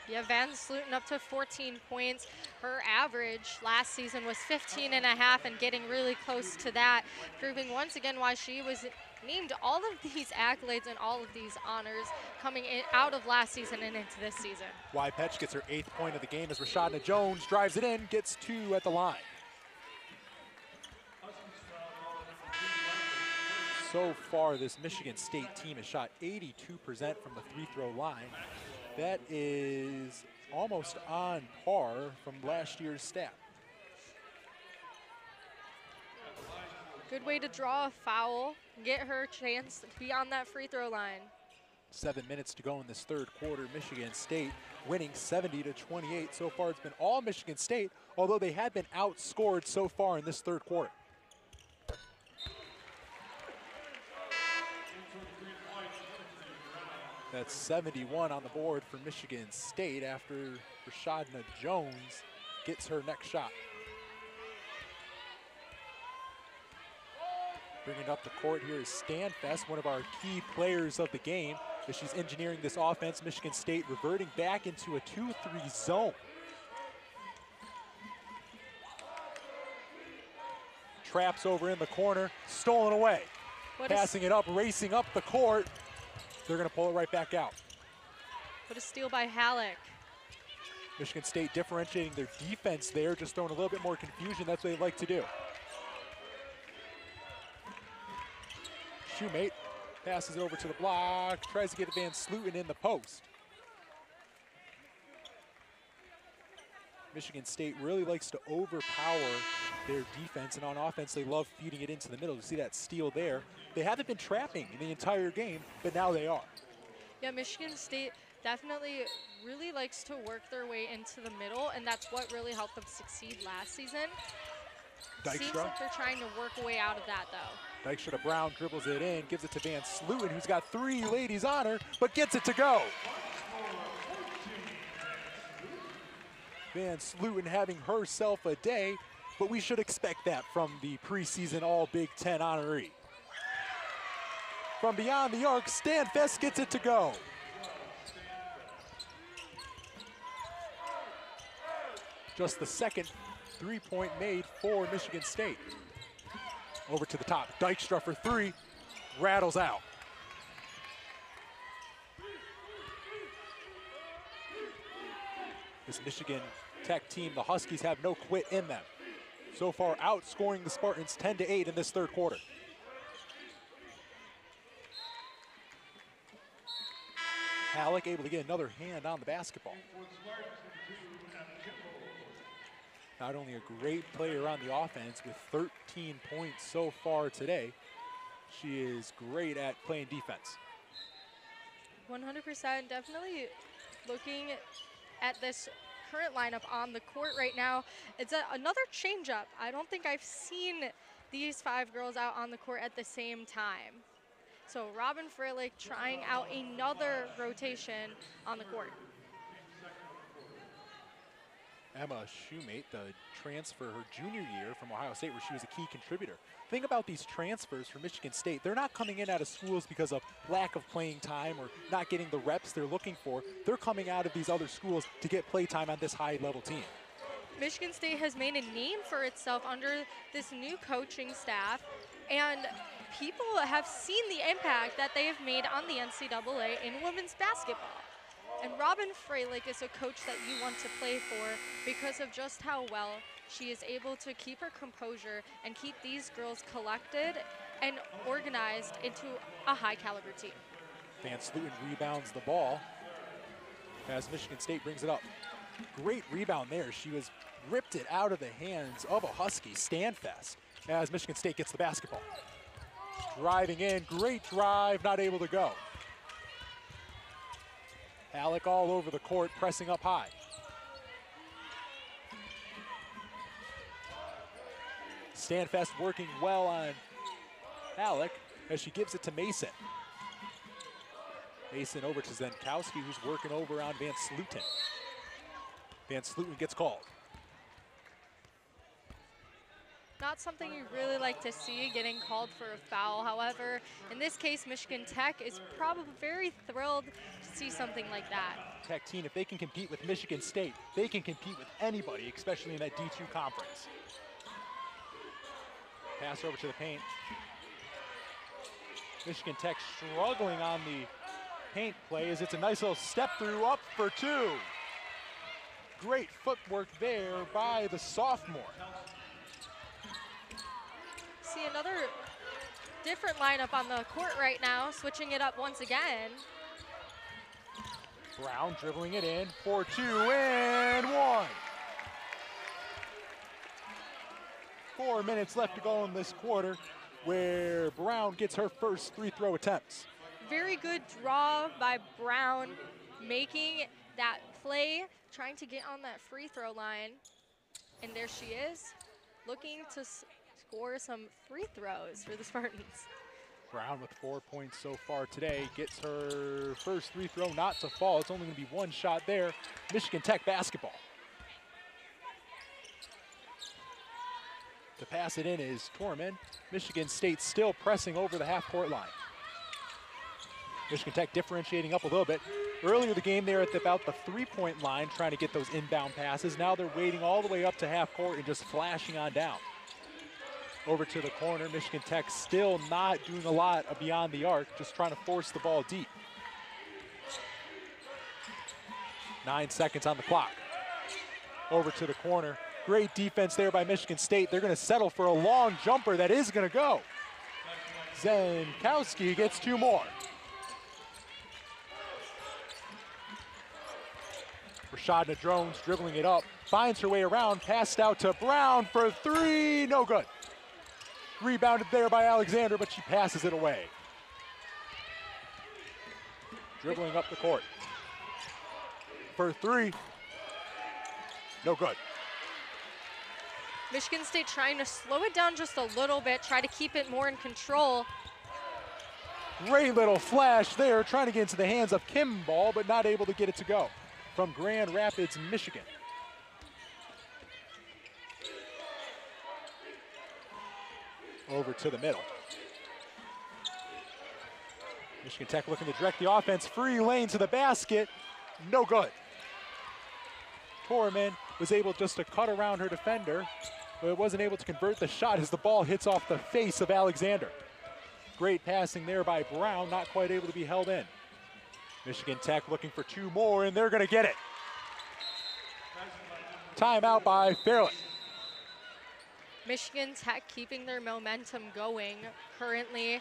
Yeah, Van Sluten up to 14 points. Her average last season was 15 and a half and getting really close to that, proving once again why she was named all of these accolades and all of these honors coming in, out of last season and into this season. Wypetch gets her 8th point of the game as Rashadna Jones drives it in, gets 2 at the line. So far, this Michigan State team has shot 82% from the free throw line. That is almost on par from last year's stat. Good way to draw a foul, get her chance to be on that free throw line. 7 minutes to go in this third quarter. Michigan State winning 70-28. So far, it's been all Michigan State, although they had been outscored so far in this third quarter. That's 71 on the board for Michigan State after Rashadna Jones gets her next shot. Bringing up the court here is Stanfest, one of our key players of the game, as she's engineering this offense. Michigan State reverting back into a 2-3 zone. Traps over in the corner, stolen away. Passing it up, racing up the court. They're going to pull it right back out. What a steal by Halleck. Michigan State differentiating their defense there, just throwing a little bit more confusion. That's what they like to do. Shoemate passes it over to the block, tries to get Van Sluten in the post. Michigan State really likes to overpower their defense, and on offense, they love feeding it into the middle. You see that steal there. They haven't been trapping in the entire game, but now they are. Yeah, Michigan State definitely really likes to work their way into the middle, and that's what really helped them succeed last season. Dykstra. Seems like they're trying to work a way out of that, though. Dykstra to Brown, dribbles it in, gives it to Van Sluten, who's got 3 ladies on her, but gets it to go. Van Sluten having herself a day, but we should expect that from the preseason All Big Ten honoree. From beyond the arc, Stanfest gets it to go. Just the second 3-point made for Michigan State. Over to the top, Dykstra for 3, rattles out. This Michigan Tech team, the Huskies, have no quit in them. So far, outscoring the Spartans 10-8 in this third quarter. Halleck able to get another hand on the basketball. Not only a great player on the offense with 13 points so far today, she is great at playing defense. 100%, definitely looking at this current lineup on the court right now. It's another change-up. I don't think I've seen these 5 girls out on the court at the same time. So Robin Freilich trying out another rotation on the court. Emma Shoemate, the transfer her junior year from Ohio State, where she was a key contributor. Think about these transfers for Michigan State. They're not coming in out of schools because of lack of playing time or not getting the reps they're looking for. They're coming out of these other schools to get play time on this high-level team. Michigan State has made a name for itself under this new coaching staff, and people have seen the impact that they have made on the NCAA in women's basketball. And Robin Freilich is a coach that you want to play for because of just how well she is able to keep her composure and keep these girls collected and organized into a high-caliber team. Van Sluten rebounds the ball as Michigan State brings it up. Great rebound there. She was ripped it out of the hands of a Husky, Stanfest, as Michigan State gets the basketball. Driving in, great drive, not able to go. Halleck all over the court, pressing up high. Stanfest working well on Halleck as she gives it to Mason. Mason over to Zenkowski, who's working over on Van Sluten. Van Sluten gets called. Not something you really like to see, getting called for a foul. However, in this case, Michigan Tech is probably very thrilled to see something like that. Tech team, if they can compete with Michigan State, they can compete with anybody, especially in that D2 conference. Pass over to the paint. Michigan Tech struggling on the paint play as it's a nice little step through up for 2. Great footwork there by the sophomore. See another different lineup on the court right now, switching it up once again. Brown dribbling it in for 2 and 1. 4 minutes left to go in this quarter, where Brown gets her first free throw attempts. Very good draw by Brown, making that play, trying to get on that free throw line. And there she is, looking to score some free throws for the Spartans. Brown with 4 points so far today, gets her first free throw not to fall. It's only going to be 1 shot there. Michigan Tech basketball. To pass it in is Torman. Michigan State still pressing over the half-court line. Michigan Tech differentiating up a little bit. Earlier the game, they were at about the three-point line trying to get those inbound passes. Now they're waiting all the way up to half-court and just flashing on down. Over to the corner, Michigan Tech still not doing a lot beyond the arc, just trying to force the ball deep. 9 seconds on the clock. Over to the corner. Great defense there by Michigan State. They're going to settle for a long jumper that is going to go. Zenkowski gets 2 more. Rashadna Jones dribbling it up, finds her way around, passed out to Brown for 3, no good. Rebounded there by Alexander, but she passes it away. Dribbling up the court. For 3, no good. Michigan State trying to slow it down just a little bit, try to keep it more in control. Great little flash there, trying to get into the hands of Kimball, but not able to get it to go. From Grand Rapids, Michigan. Over to the middle. Michigan Tech looking to direct the offense. Free lane to the basket. No good. Torman was able just to cut around her defender, but wasn't able to convert the shot as the ball hits off the face of Alexander. Great passing there by Brown, not quite able to be held in. Michigan Tech looking for 2 more, and they're going to get it. Timeout by Fairley. Michigan Tech keeping their momentum going currently.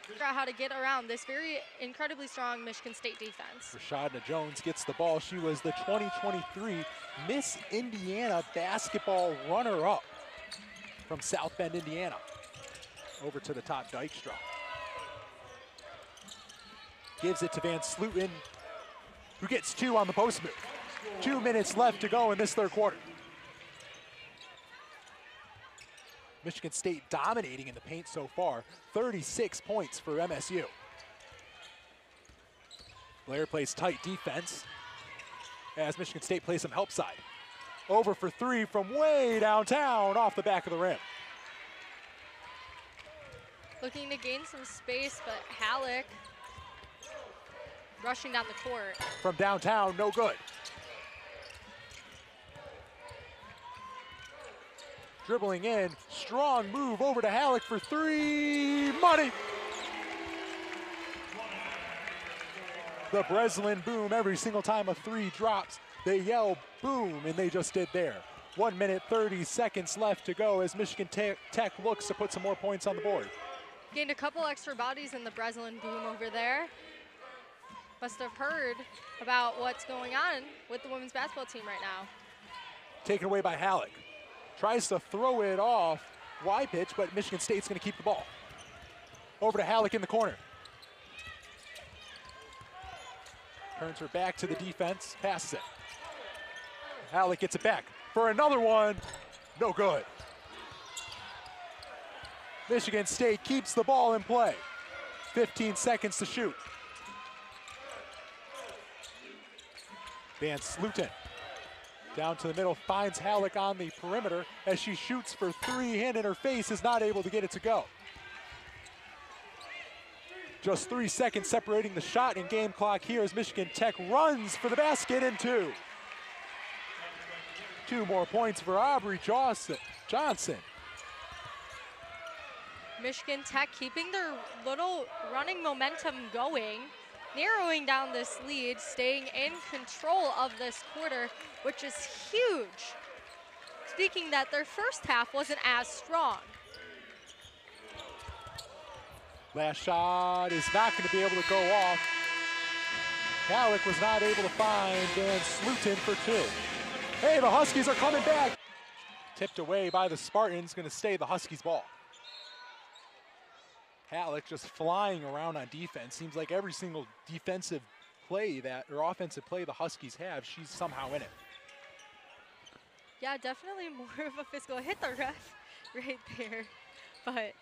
Figure out how to get around this very incredibly strong Michigan State defense. Rashadna Jones gets the ball. She was the 2023 Miss Indiana basketball runner-up from South Bend, Indiana. Over to the top, Dykstra. Gives it to Van Sluten, who gets 2 on the post move. 2 minutes left to go in this third quarter. Michigan State dominating in the paint so far. 36 points for MSU. Blair plays tight defense as Michigan State plays some help side. Over for 3 from way downtown off the back of the rim. Looking to gain some space, but Halleck rushing down the court. From downtown, no good. Dribbling in, strong move over to Halleck for 3, money. The Breslin boom every single time a 3 drops. They yell boom, and they just did there. 1 minute, 30 seconds left to go as Michigan Tech looks to put some more points on the board. Gained a couple extra bodies in the Breslin boom over there. Must have heard about what's going on with the women's basketball team right now. Taken away by Halleck. Tries to throw it off Y-pitch, but Michigan State's going to keep the ball. Over to Halleck in the corner. Turns her back to the defense, passes it. Halleck gets it back for another one. No good. Michigan State keeps the ball in play. 15 seconds to shoot. Van Sluten down to the middle, finds Halleck on the perimeter as she shoots for 3, hand in her face, is not able to get it to go. Just 3 seconds separating the shot and game clock here as Michigan Tech runs for the basket and 2. 2 more points for Aubrey Johnson. Michigan Tech keeping their little running momentum going, narrowing down this lead, staying in control of this quarter, which is huge. Speaking that their first half wasn't as strong. Last shot is not going to be able to go off. Halleck was not able to find Van Sluten for 2. Hey, the Huskies are coming back. Tipped away by the Spartans, going to stay the Huskies ball. Halleck just flying around on defense. Seems like every single defensive play or offensive play the Huskies have, she's somehow in it. Yeah, definitely more of a physical hit the ref right there. But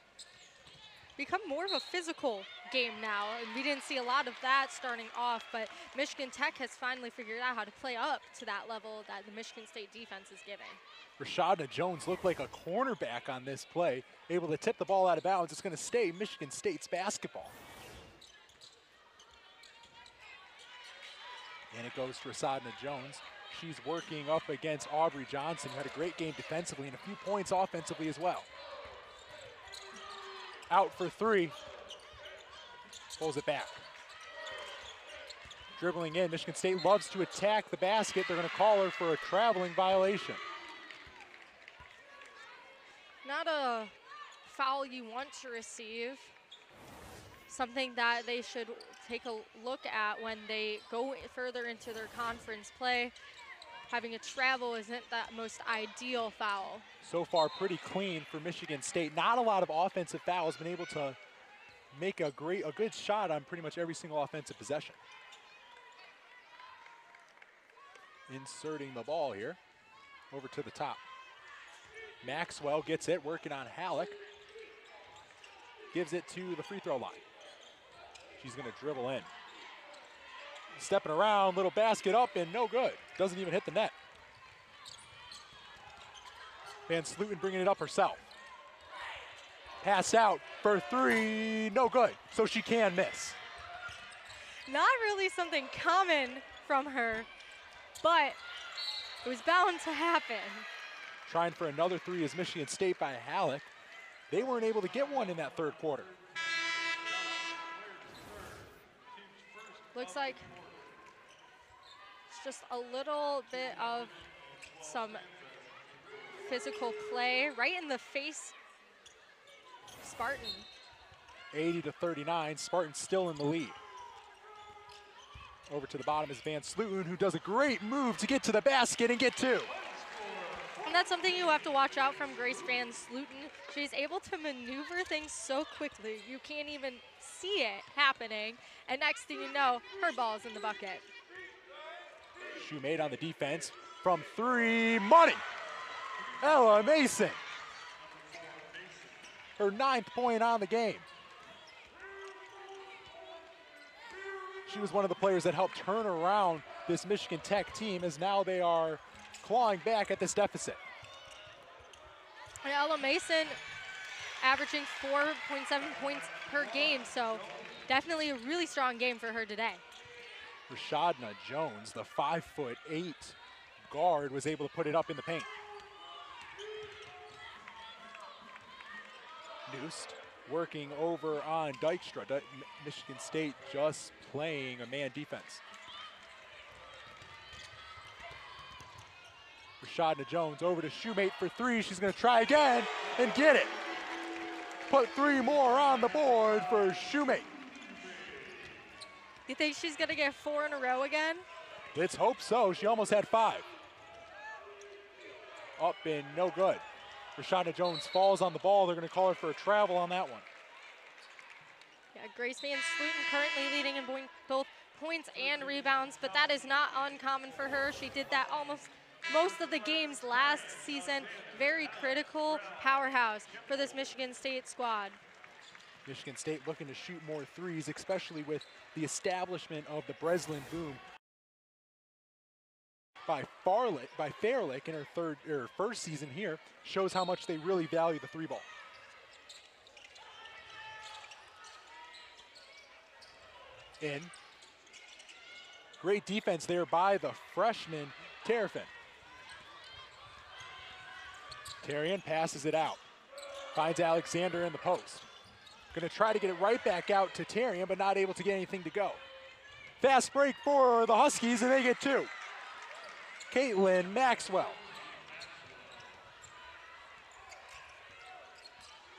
become more of a physical game now. And we didn't see a lot of that starting off, but Michigan Tech has finally figured out how to play up to that level that the Michigan State defense is giving. Rashadna Jones looked like a cornerback on this play, able to tip the ball out of bounds. It's going to stay Michigan State's basketball. And it goes to Rashadna Jones. She's working up against Aubrey Johnson, who had a great game defensively and a few points offensively as well. Out for three. Pulls it back. Dribbling in, Michigan State loves to attack the basket. They're going to call her for a traveling violation. Not a foul you want to receive. Something that they should take a look at when they go further into their conference play. Having a travel isn't that most ideal foul. So far pretty clean for Michigan State. Not a lot of offensive fouls, been able to make a good shot on pretty much every single offensive possession. Inserting the ball here over to the top. Maxwell gets it, working on Halleck. Gives it to the free throw line. She's going to dribble in. Stepping around, little basket up and no good. Doesn't even hit the net. Van Sluten bringing it up herself. Pass out for three, no good. So she can miss. Not really something common from her, but it was bound to happen. Trying for another three is Michigan State by Halleck. They weren't able to get one in that third quarter. Looks like it's just a little bit of some physical play right in the face of Spartan. 80-39, Spartan still in the lead. Over to the bottom is Van Sluten, who does a great move to get to the basket and get two. And that's something you have to watch out from Grace Van Sluten. She's able to maneuver things so quickly, you can't even see it happening. And next thing you know, her ball's in the bucket. Shoemate on the defense from three, money. Ella Mason. Her 9th point on the game. She was one of the players that helped turn around this Michigan Tech team, as now they are clawing back at this deficit. And Ella Mason averaging 4.7 points per game, so definitely a really strong game for her today. Rashadna Jones, the 5'8" guard, was able to put it up in the paint. Noost working over on Dykstra. Michigan State just playing a man defense. Rashadna Jones over to Shoemate for three. She's going to try again and get it. Put three more on the board for Shoemate. You think she's going to get 4 in a row again? Let's hope so. She almost had 5. Up and no good. Rashadna Jones falls on the ball. They're going to call her for a travel on that one. Yeah, Grace Van Sluten currently leading in both points and rebounds, but that is not uncommon for her. She did that almost most of the games last season. Very critical powerhouse for this Michigan State squad. Michigan State looking to shoot more threes, especially with the establishment of the Breslin boom by Fairlick in her first season here. Shows how much they really value the three ball. In. Great defense there by the freshman, Terrafin. Tarian passes it out. Finds Alexander in the post. Gonna try to get it right back out to Tarian, but not able to get anything to go. Fast break for the Huskies, and they get 2. Caitlin Maxwell.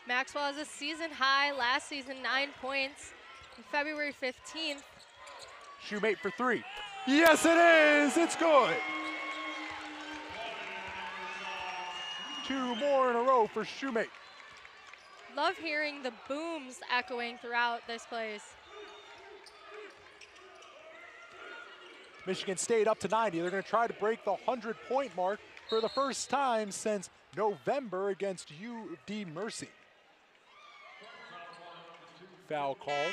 Maxwell has a season high last season, 9 points. On February 15th. Shoemate for 3. Yes, it is. It's good. 2 more in a row for Shoemate. Love hearing the booms echoing throughout this place. Michigan State up to 90. They're going to try to break the 100-point mark for the first time since November against UD Mercy. foul called.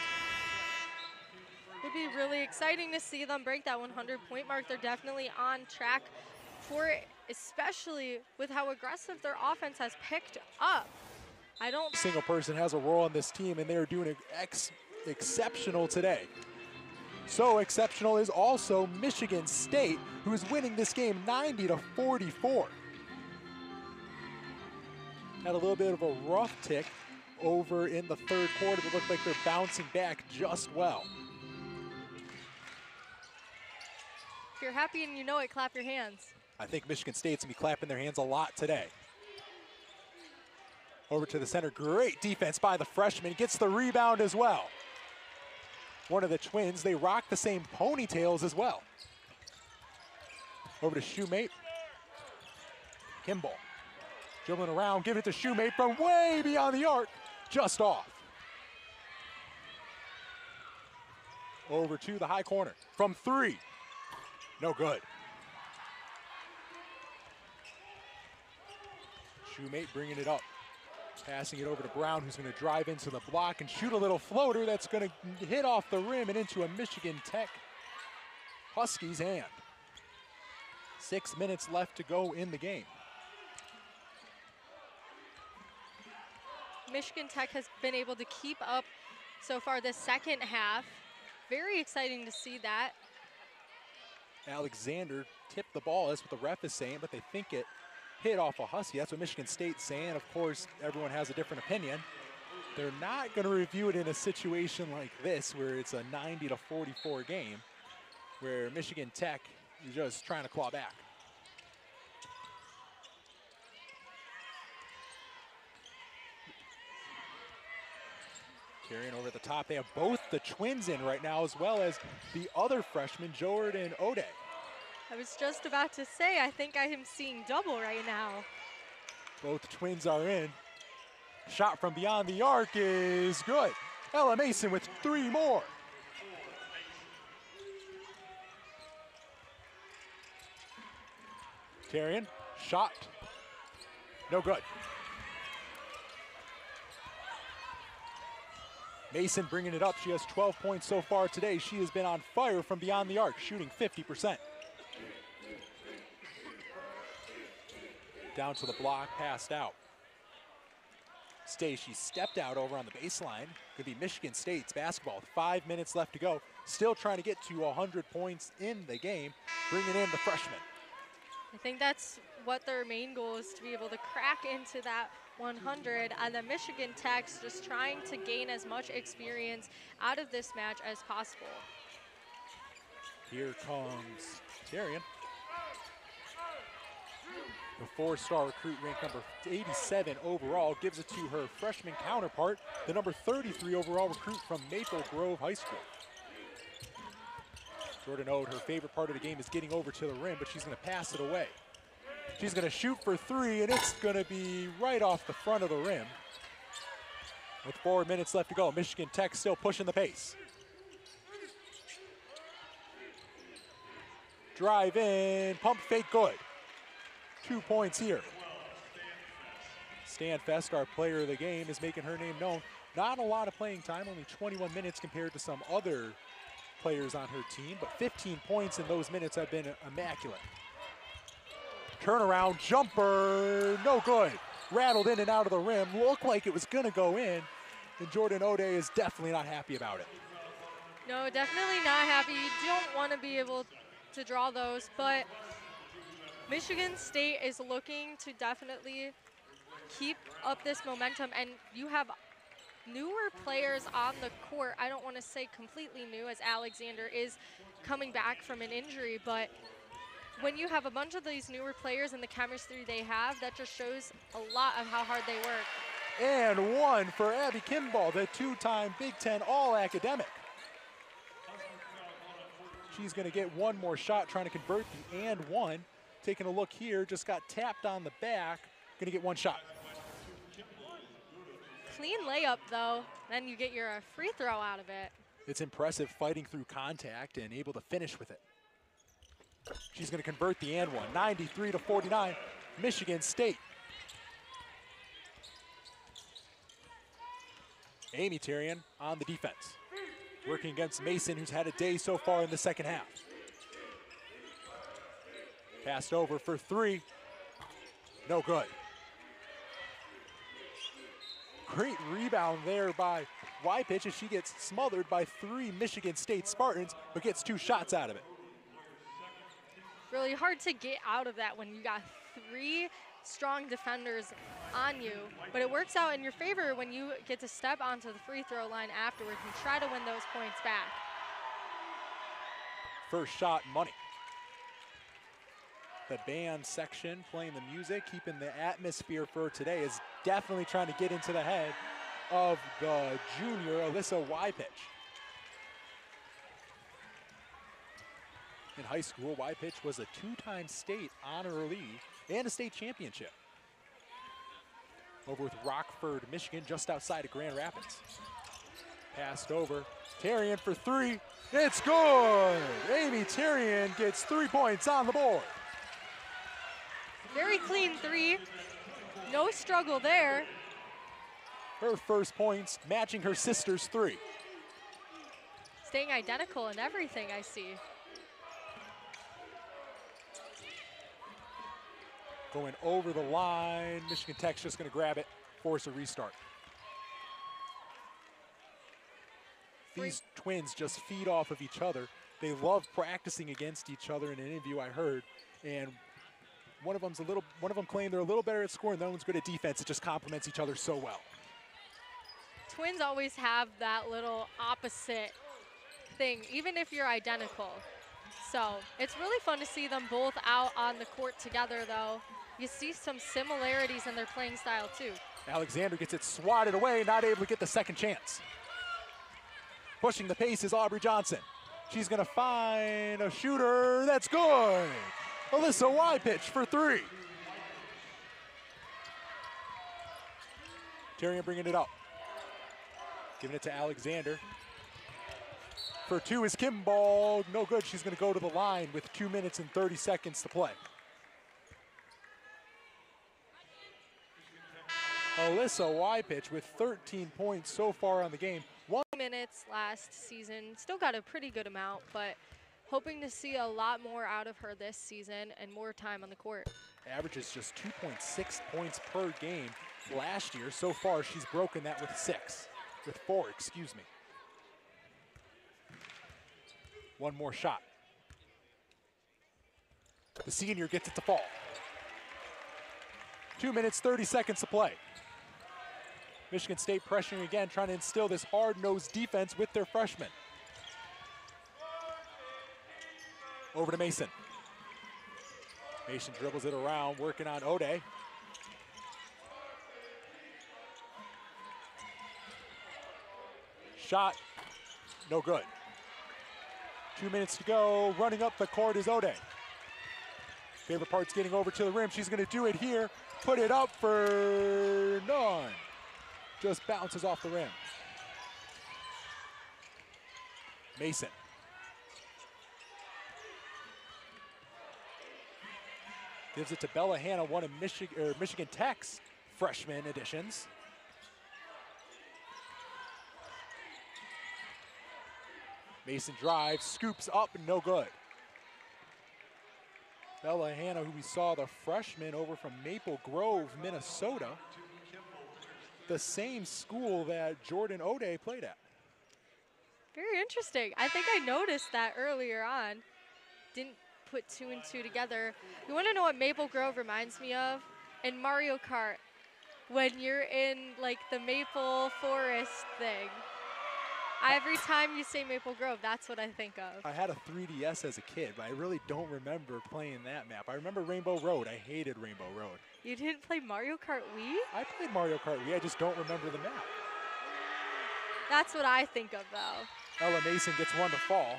It'd be really exciting to see them break that 100-point mark. They're definitely on track for it, especially with how aggressive their offense has picked up. I don't Single person has a role on this team, and they're doing exceptional today. So exceptional is also Michigan State, who is winning this game 90-44. Had a little bit of a rough tick over in the third quarter, but looked like they're bouncing back just well. If you're happy and you know it, clap your hands. I think Michigan State's gonna be clapping their hands a lot today. Over to the center, great defense by the freshman, gets the rebound as well. One of the twins, they rock the same ponytails as well. Over to Shoemate. Kimball, dribbling around, give it to Shoemate from way beyond the arc, just off. Over to the high corner, from three, no good. Shoemate bringing it up. Passing it over to Brown, who's going to drive into the block and shoot a little floater that's going to hit off the rim and into a Michigan Tech Huskies hand. 6 minutes left to go in the game. Michigan Tech has been able to keep up so far this second half. Very exciting to see that. Alexander tipped the ball, that's what the ref is saying, but they think it hit off a Husky. That's what Michigan State's saying. Of course, everyone has a different opinion. They're not going to review it in a situation like this where it's a 90-44 game where Michigan Tech is just trying to claw back. Carrying over the top. They have both the twins in right now as well as the other freshman, Jordan O'Day. I was just about to say, I think I am seeing double right now. Both twins are in. Shot from beyond the arc is good. Ella Mason with 3 more. Tarian, shot, no good. Mason bringing it up. She has 12 points so far today. She has been on fire from beyond the arc, shooting 50%. Down to the block, passed out. Stacey stepped out over on the baseline. Could be Michigan State's basketball with 5 minutes left to go. Still trying to get to 100 points in the game, bringing in the freshman. I think that's what their main goal is, to be able to crack into that 100, and then Michigan Tech's just trying to gain as much experience out of this match as possible. Here comes Tarian. The 4-star recruit, ranked number 87 overall, gives it to her freshman counterpart, the number 33 overall recruit from Maple Grove High School. Jordan Ode, her favorite part of the game is getting over to the rim, but she's going to pass it away. She's going to shoot for 3, and it's going to be right off the front of the rim. With 4 minutes left to go, Michigan Tech still pushing the pace. Drive in, pump fake, good. 2 points here. Stan Fest, our player of the game, is making her name known. Not a lot of playing time, only 21 minutes compared to some other players on her team, but 15 points in those minutes have been immaculate. Turnaround jumper, no good. Rattled in and out of the rim, looked like it was gonna go in, and Jordan O'Day is definitely not happy about it. No, definitely not happy. You don't want to be able to draw those, but Michigan State is looking to definitely keep up this momentum, and you have newer players on the court. I don't want to say completely new, as Alexander is coming back from an injury, but when you have a bunch of these newer players and the chemistry they have, that just shows a lot of how hard they work. And one for Abby Kimball, the 2-time Big Ten All-Academic. She's going to get one more shot, trying to convert the and one. Taking a look here, just got tapped on the back. Going to get one shot. Clean layup, though. Then you get your free throw out of it. It's impressive fighting through contact and able to finish with it. She's going to convert the and one, 93-49, Michigan State. Amy Tyrion on the defense, working against Mason, who's had a day so far in the second half. Passed over for three. No good. Great rebound there by Wypich as she gets smothered by 3 Michigan State Spartans, but gets 2 shots out of it. Really hard to get out of that when you got 3 strong defenders on you, but it works out in your favor when you get to step onto the free throw line afterwards and try to win those points back. First shot, money. The band section playing the music, keeping the atmosphere for today, is definitely trying to get into the head of the junior, Alyssa Wypich. In high school, Wypich was a 2-time state honoree and a state championship. Over with Rockford, Michigan, just outside of Grand Rapids. Passed over. Tyrion for 3. It's good! Amy Tyrion gets 3 points on the board. Very clean 3. No struggle there. Her first points matching her sister's 3. Staying identical in everything I see. Going over the line. Michigan Tech's just going to grab it, force a restart. These twins just feed off of each other. They love practicing against each other. In an interview I heard, and one of them claimed they're a little better at scoring, the other one's good at defense. It just complements each other so well. Twins always have that little opposite thing, even if you're identical. So it's really fun to see them both out on the court together, though. You see some similarities in their playing style, too. Alexander gets it swatted away, not able to get the second chance. Pushing the pace is Aubrey Johnson. She's going to find a shooter. That's good. Alyssa Wypich for 3. Tyrion bringing it up. Giving it to Alexander. For 2 is Kimball. No good. She's going to go to the line with 2 minutes and 30 seconds to play. Alyssa Wypich with 13 points so far on the game. 1 minutes last season. Still got a pretty good amount, but hoping to see a lot more out of her this season and more time on the court. Averages just 2.6 points per game last year. So far, she's broken that with 4, excuse me. One more shot. The senior gets it to fall. 2 minutes, 30 seconds to play. Michigan State pressuring again, trying to instill this hard-nosed defense with their freshmen. Over to Mason. Mason dribbles it around, working on Ode. Shot, no good. 2 minutes to go, running up the court is Ode. Favorite part's getting over to the rim. She's gonna do it here, put it up for none. Just bounces off the rim. Mason. Gives it to Bella Hanna, one of Michigan Tech's freshman additions. Mason drives, scoops up, no good. Bella Hanna, who we saw, the freshman over from Maple Grove, Minnesota. The same school that Jordan Ode played at. Very interesting. I think I noticed that earlier on. Didn't put 2 and 2 together. You want to know what Maple Grove reminds me of? In Mario Kart, when you're in like the Maple Forest thing. Every time you say Maple Grove, that's what I think of. I had a 3DS as a kid, but I really don't remember playing that map. I remember Rainbow Road. I hated Rainbow Road. You didn't play Mario Kart Wii? I played Mario Kart Wii, I just don't remember the map. That's what I think of, though. Ella Mason gets one to fall.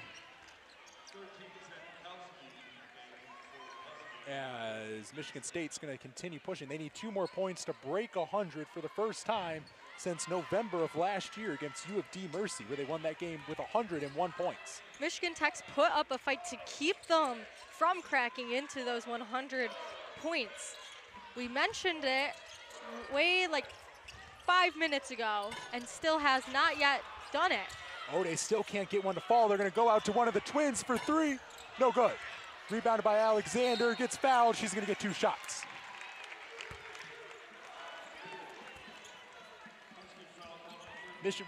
As Michigan State's going to continue pushing. They need 2 more points to break 100 for the first time since November of last year against U of D Mercy, where they won that game with 101 points. Michigan Tech's put up a fight to keep them from cracking into those 100 points. We mentioned it way like 5 minutes ago and still has not yet done it. Oh, they still can't get one to fall. They're going to go out to one of the twins for 3. No good. Rebounded by Alexander, gets fouled. She's going to get 2 shots.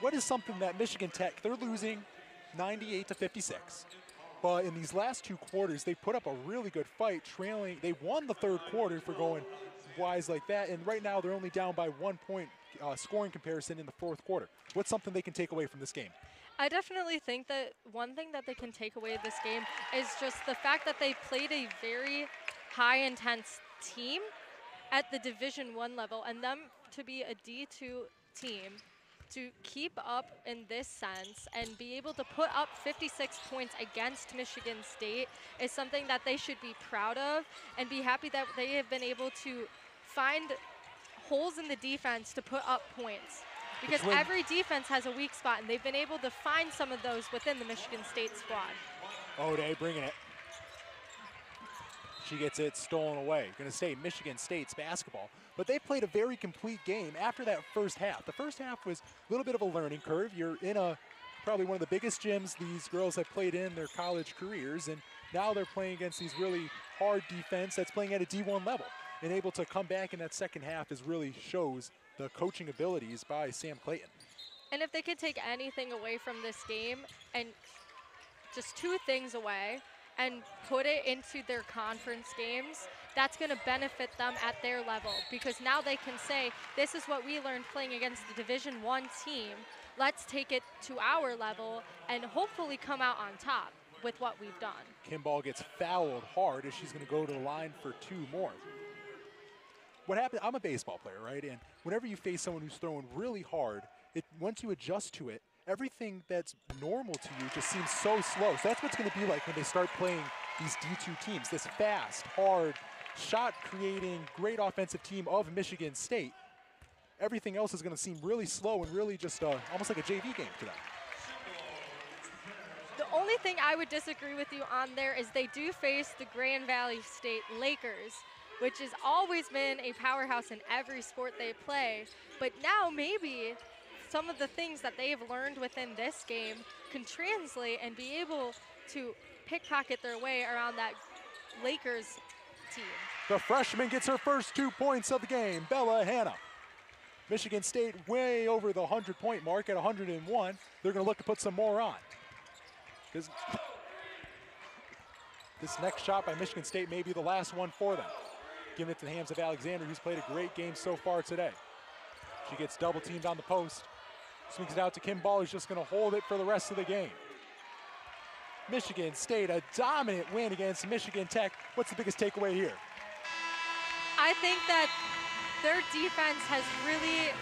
What is something that Michigan Tech, they're losing 98-56. But in these last 2 quarters, they put up a really good fight, trailing. They won the 3rd quarter for going wise like that, and right now they're only down by 1 point scoring comparison in the 4th quarter. What's something they can take away from this game? I definitely think that one thing that they can take away this game is just the fact that they played a very high-intense team at the Division I level, and them to be a D2 team, to keep up in this sense and be able to put up 56 points against Michigan State is something that they should be proud of and be happy that they have been able to find holes in the defense to put up points. Because every defense has a weak spot, and they've been able to find some of those within the Michigan State squad. O'Day bringing it. She gets it stolen away. Going to stay Michigan State's basketball. But they played a very complete game after that first half. The first half was a little bit of a learning curve. You're in probably one of the biggest gyms these girls have played in their college careers, and now they're playing against these really hard defense that's playing at a D1 level. And able to come back in that second half really shows the coaching abilities by Sam Clayton. And if they could take anything away from this game, and just 2 things away, and put it into their conference games, that's going to benefit them at their level, because now they can say, this is what we learned playing against the Division I team. Let's take it to our level and hopefully come out on top with what we've done. Kimball gets fouled hard as she's going to go to the line for 2 more. What happened, I'm a baseball player, right? And whenever you face someone who's throwing really hard, once you adjust to it, everything that's normal to you just seems so slow. So that's what's going to be like when they start playing these D2 teams, this fast, hard, shot-creating, great offensive team of Michigan State. Everything else is going to seem really slow and really just almost like a JV game to them. The only thing I would disagree with you on there is they do face the Grand Valley State Lakers, which has always been a powerhouse in every sport they play. But now maybe some of the things that they have learned within this game can translate and be able to pickpocket their way around that Lakers team. The freshman gets her first 2 points of the game, Bella Hanna. Michigan State way over the 100-point mark at 101. They're going to look to put some more on. This next shot by Michigan State may be the last one for them. Giving it to the hands of Alexander, who's played a great game so far today. She gets double teamed on the post. Swings it out to Kimball, who's just going to hold it for the rest of the game. Michigan State, a dominant win against Michigan Tech. What's the biggest takeaway here? I think that their defense has really